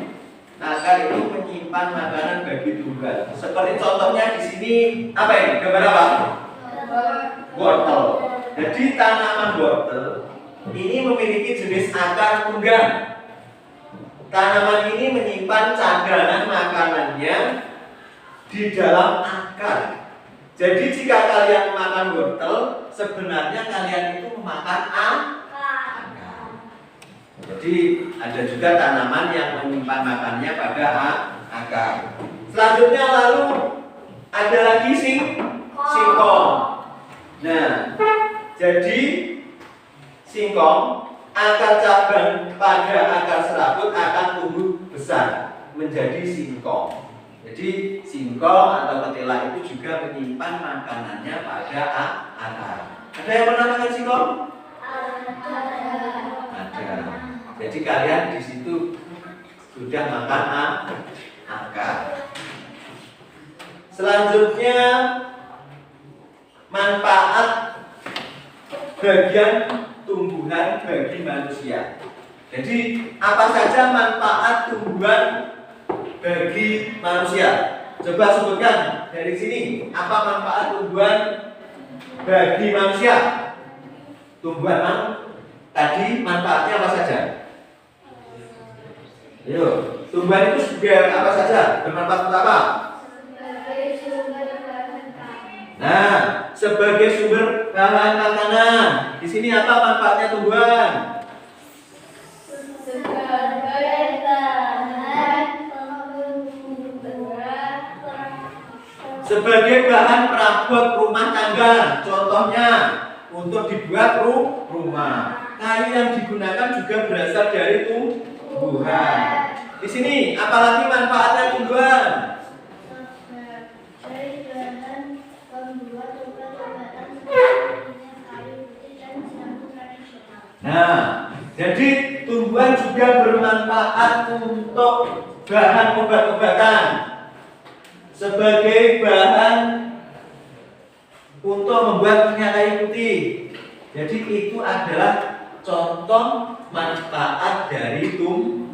akar itu menyimpan makanan bagi tumbuhan. Seperti contohnya di sini apa ini? Gambar apa? Wortel. Jadi tanaman wortel ini memiliki jenis akar tunggang. Tanaman ini menyimpan cadangan makanannya di dalam akar. Jadi jika kalian makan wortel, sebenarnya kalian itu memakan akar. Jadi ada juga tanaman yang menyimpan makannya pada akar. Selanjutnya lalu ada lagi singkong. Nah, jadi singkong akar cabang pada akar serabut akan tumbuh besar menjadi singkong. Jadi singkong atau ketela itu juga menyimpan makanannya pada akar. Ada yang pernah makan singkong? Ada. Jadi kalian di situ sudah makan akar. Selanjutnya manfaat bagian tumbuhan bagi manusia. Jadi apa saja manfaat tumbuhan bagi manusia? Coba sebutkan dari sini, apa manfaat tumbuhan bagi manusia? Tumbuhan tadi manfaatnya apa saja? Ayo, tumbuhan itu juga apa saja? Bermanfaat untuk apa? Nah, sebagai sumber bahan makanan. Di sini apa manfaatnya tumbuhan? Sebagai bahan perabot rumah tangga, contohnya untuk dibuat rumah. Kayu yang digunakan juga berasal dari tumbuhan. Di sini, apalagi manfaatnya tumbuhan? Nah, jadi tumbuhan juga bermanfaat untuk bahan obat-obatan, sebagai bahan untuk membuat minyak kayu putih. Jadi itu adalah contoh manfaat dari tumbuhan.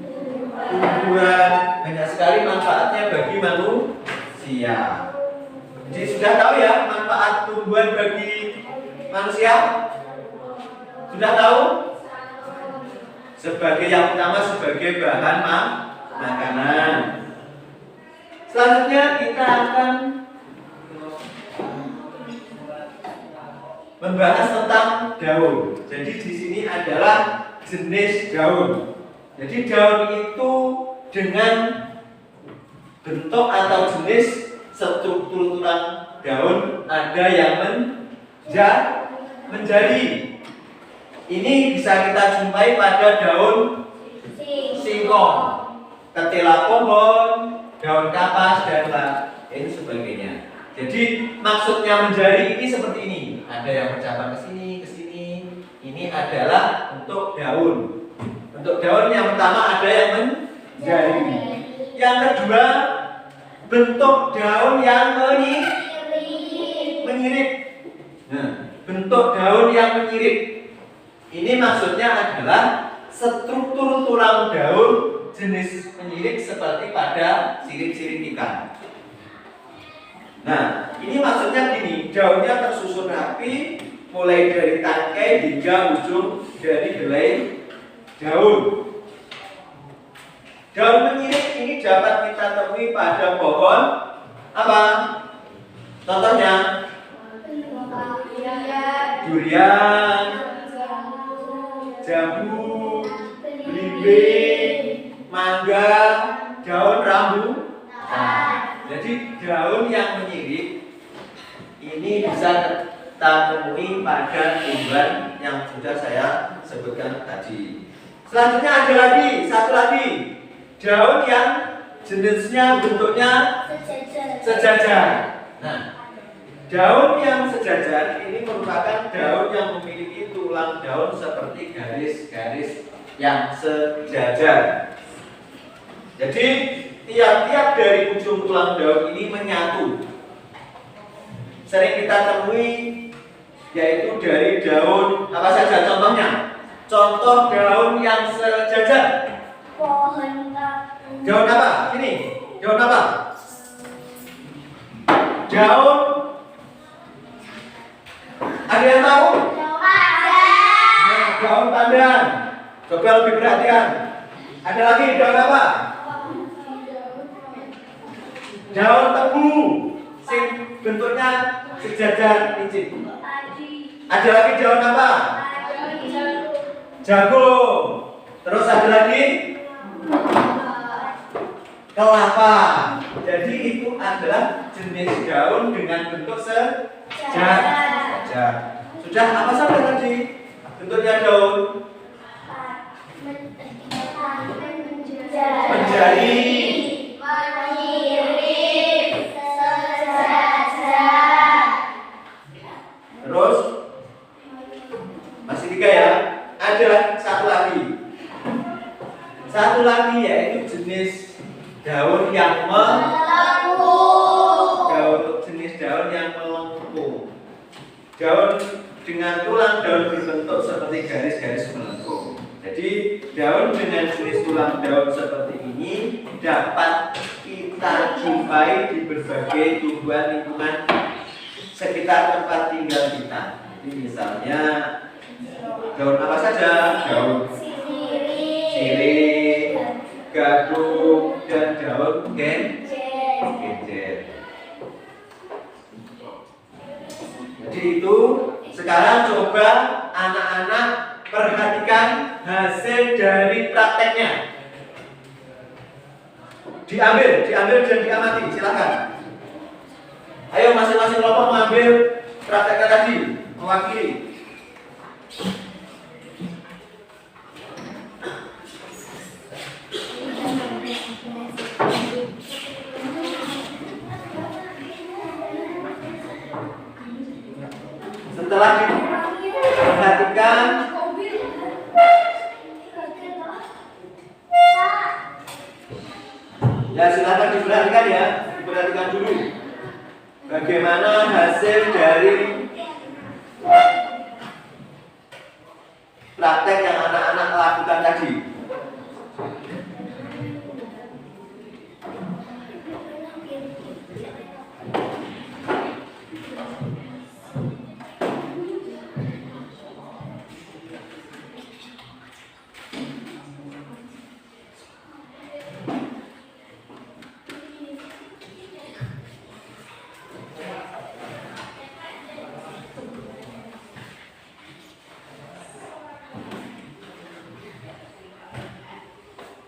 Banyak sekali manfaatnya bagi manusia. Jadi sudah tahu ya manfaat tumbuhan bagi manusia? Sudah tahu? Sebagai yang utama sebagai bahan makanan. Selanjutnya kita akan membahas tentang daun. Jadi di sini adalah jenis daun. Jadi daun itu dengan bentuk atau jenis struktur tulang daun ada yang menjadi. Ini bisa kita jumpai pada daun singkong, ketela pohon, daun kapas dan lain sebagainya. Jadi maksudnya menjadi ini seperti ini. Ada yang bercabang ke sini, ke sini. Ini adalah bentuk daun. Bentuk daun yang pertama ada yang menjadi. Yang kedua bentuk daun yang menyirip. Nah, bentuk daun yang menyirip. Ini maksudnya adalah struktur tulang daun jenis menyirip seperti pada sirip-sirip ikan. Nah, ini maksudnya gini, daunnya tersusun rapi mulai dari tangkai hingga ujung dari helai daun. Daun menyirip ini dapat kita temui pada pohon apa? Contohnya durian, jambu, belimbing, mangga, daun rambutan. Jadi daun yang menyirip ini bisa kita temui pada tumbuhan yang sudah saya sebutkan tadi. Selanjutnya ada lagi, satu lagi, daun yang jenisnya bentuknya sejajar. Nah, daun yang sejajar ini merupakan daun yang memiliki tulang daun seperti garis-garis yang sejajar. Jadi tiap-tiap dari ujung tulang daun ini menyatu. sering kita temui yaitu dari daun apa saja contohnya? Contoh daun yang sejajar. Pohon Daun apa? Ini. Daun apa? Daun. Ada yang tahu? Nah, daun pandan. Coba lebih perhatian. Ada lagi daun apa? Daun tebu. Sing bentuknya sejajar incip. Ada lagi daun apa? Jagung. Terus ada lagi kelapa. Jadi itu adalah jenis daun dengan bentuk sejajar. Sudah apa saja tadi bentuknya daun? Menjadi, terus masih 3 ya. Ada satu lagi yaitu jenis daun yang melengkung. Daun dengan tulang daun berbentuk seperti garis-garis melengkung. Jadi daun dengan jenis tulang daun seperti ini dapat kita jumpai di berbagai tumbuhan lingkungan sekitar tempat tinggal kita. Jadi misalnya daun apa saja? Daun sirih, gadung, dan daun genjer. Jadi itu sekarang coba anak-anak perhatikan hasil dari prakteknya. Diambil dan diamati, silakan. Ayo masing-masing kelompok mengambil prakteknya tadi, mewakili. Setelah diperhatikan, ya silakan diperhatikan ya, diperhatikan dulu. Bagaimana hasil dari praktek yang anak-anak lakukan tadi?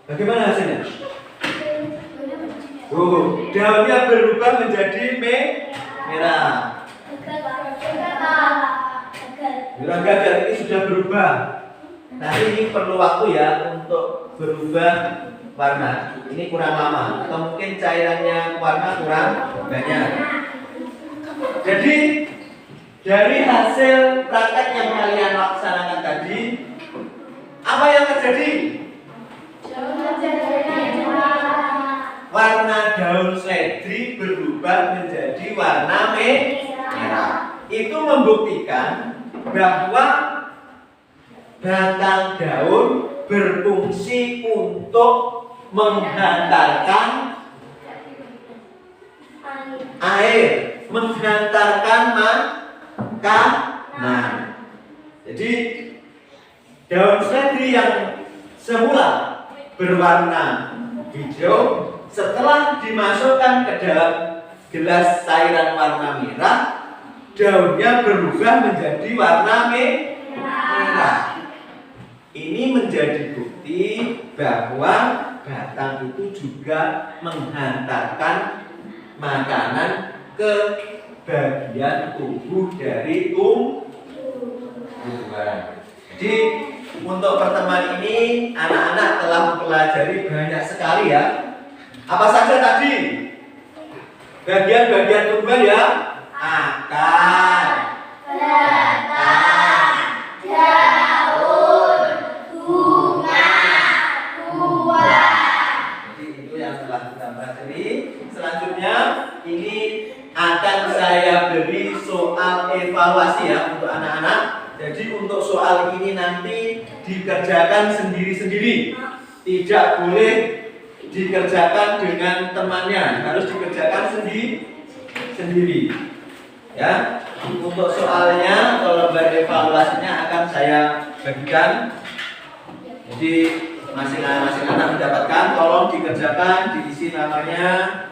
Bagaimana hasilnya? Daunnya berubah menjadi merah. Merah gagal ini sudah berubah. Nanti ini perlu waktu ya untuk berubah warna. Ini kurang lama atau mungkin cairannya warna kurang banyak. Jadi dari hasil praktek yang kalian laksanakan tadi, apa yang terjadi? Warna daun seledri berubah menjadi warna merah. Itu membuktikan bahwa batang daun berfungsi untuk menghantarkan air, menghantarkan makanan. Jadi daun seledri yang semula berwarna hijau setelah dimasukkan ke dalam gelas cairan warna merah, daunnya berubah menjadi warna merah. Ini menjadi bukti bahwa batang itu juga menghantarkan makanan ke bagian tubuh dari tumbuhan. Jadi untuk pertemuan ini anak-anak telah mempelajari banyak sekali ya. Apa saja tadi? Bagian-bagian tumbuhan ya. Akar, batang, daun, bunga, buah. Jadi itu yang telah kita pelajari. Selanjutnya ini akan saya beri dikerjakan sendiri-sendiri. Tidak boleh dikerjakan dengan temannya, harus dikerjakan sendiri. Ya, untuk soalnya atau lembar evaluasinya akan saya bagikan. Jadi masing-masing anak mendapatkan, tolong dikerjakan, diisi namanya.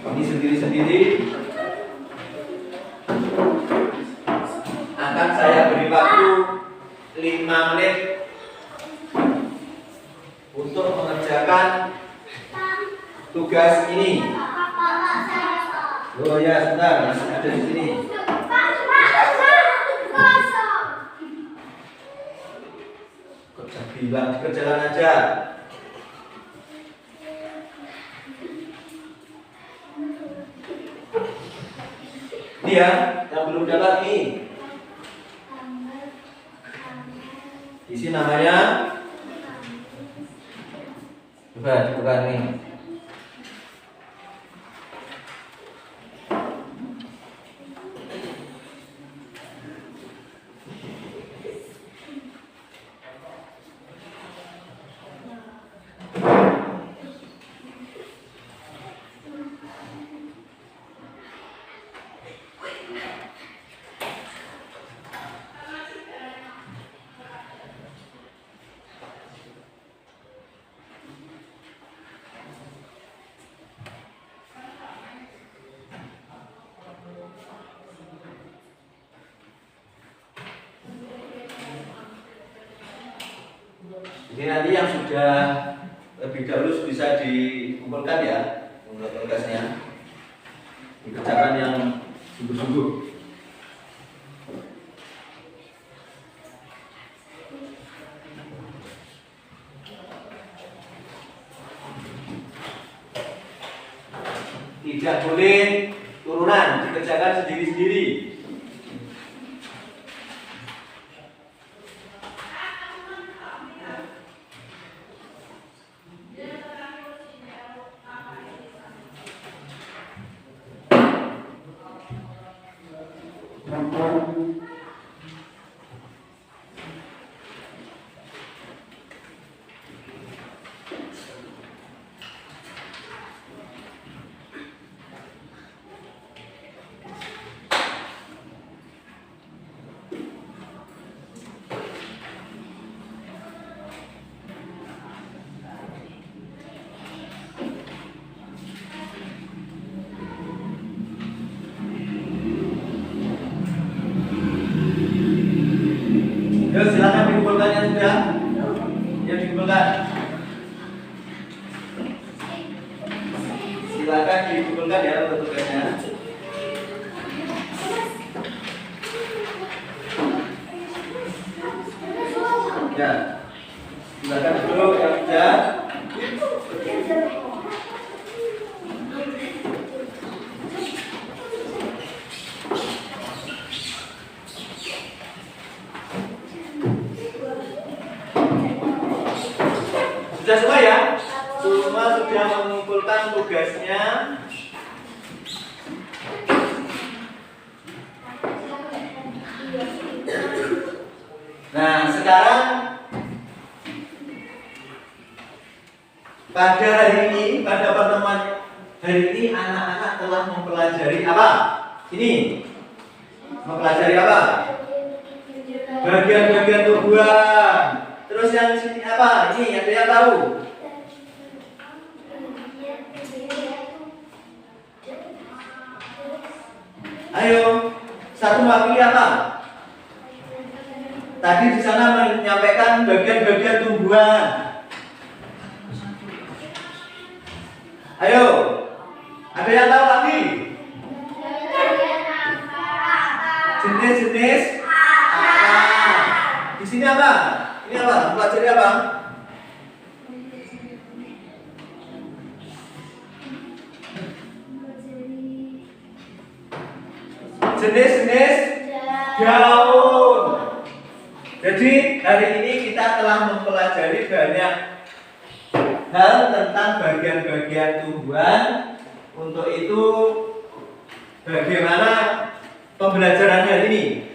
Ini sendiri-sendiri. Akan saya beri waktu 5 menit untuk mengerjakan tugas ini. Oh ya, sebentar, masih ada di sini. Kok saya bilang dikerjakan aja. Ini ya, yang belum dapat nih. Isi namanya. Coba dibuka nih. Jadi nanti yang sudah lebih dahulu bisa dikumpulkan ya untuk tugasnya, dikerjakan yang sungguh-sungguh. Tidak boleh turunan, dikerjakan sendiri-sendiri. Yuk silakan dikumpulkan yang sudah. Ya dikumpulkan. Silakan dikumpulkan ya untuk tugasnya. Ya. Silakan duduk yang sudah. Sudah semua ya? Semua sudah mengumpulkan tugasnya. Nah, sekarang pada hari ini, pada pertemuan hari ini anak-anak telah mempelajari apa? Ini mempelajari apa? Bagian-bagian tubuhan. Terus yang sini apa? Ini ada yang tahu? Ayo, satu mewakili apa? Tadi di sana menyampaikan bagian-bagian tumbuhan. Ayo, ada yang tahu lagi? Jenis-jenis apa? Di sini apa? Ini apa? Pelajari apa? Jenis-jenis daun. Jadi hari ini kita telah mempelajari banyak hal tentang bagian-bagian tumbuhan. Untuk itu bagaimana pembelajaran hari ini?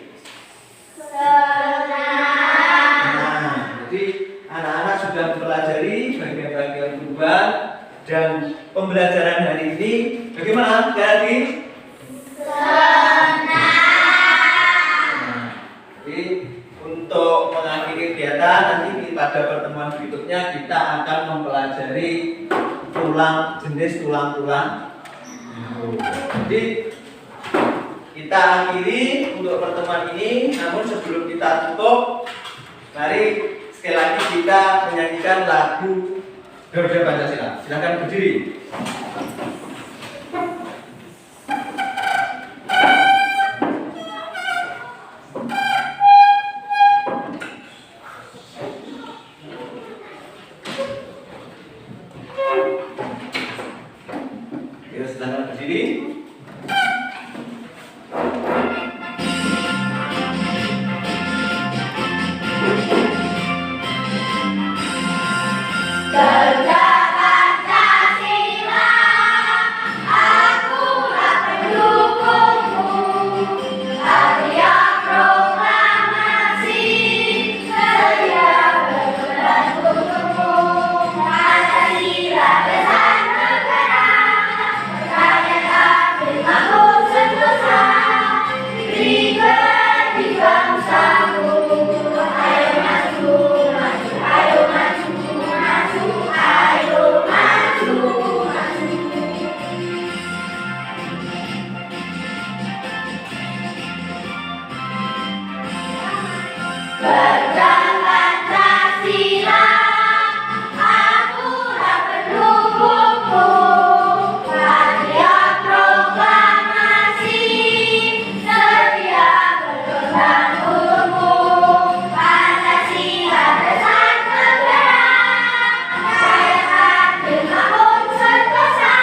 Nah, jadi anak-anak sudah mempelajari bagian-bagian perubahan dan pembelajaran hari ini bagaimana? Jadi untuk mengakhiri kegiatan nanti pada pertemuan berikutnya kita akan mempelajari jenis tulang-tulang. Jadi kita akhiri untuk pertemuan ini, namun sebelum kita tutup, mari sekali lagi kita menyanyikan lagu Garuda Pancasila. Silakan berdiri. Ya, silakan berdiri. Garuda Pancasila, akulah pendukungmu. Karya proklamasi, setia berperan untukmu. Pancasila pesan negara, rakyat adil makmur sentosa. Berikan di bangsamu, ayo maju, maju, ayo maju. Ayo maju, maju. Garuda Pancasila, akulah pendukungmu. Karya proklamasi, setia berkorban untukmu. Pancasila pesan negara, makmur sentosa.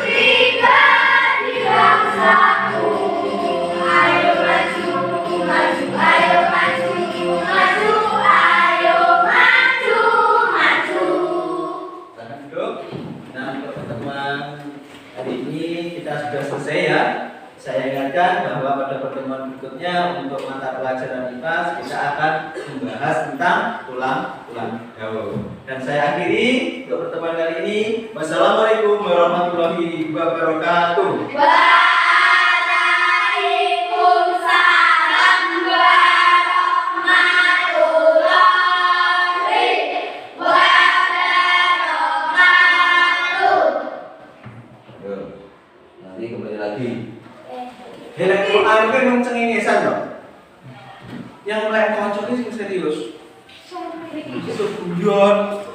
Berikan di bangsamu, ayo maju, maju, ayo maju, maju, ayo maju, maju. Silakan duduk. Nah, untuk pertemuan hari ini kita sudah selesai ya. Saya ingatkan bahwa pada pertemuan berikutnya untuk mata pelajaran IPA kita akan membahas tentang tulang-tulang gaul. Dan saya akhiri untuk pertemuan kali ini. Wassalamualaikum warahmatullahi wabarakatuh. Waalaikumsalam warahmatullahi wabarakatuh. Nanti kembali lagi. Helek Quran kan mung cengengesan loh. Yang mulai kocok ini serius. Serius guyon.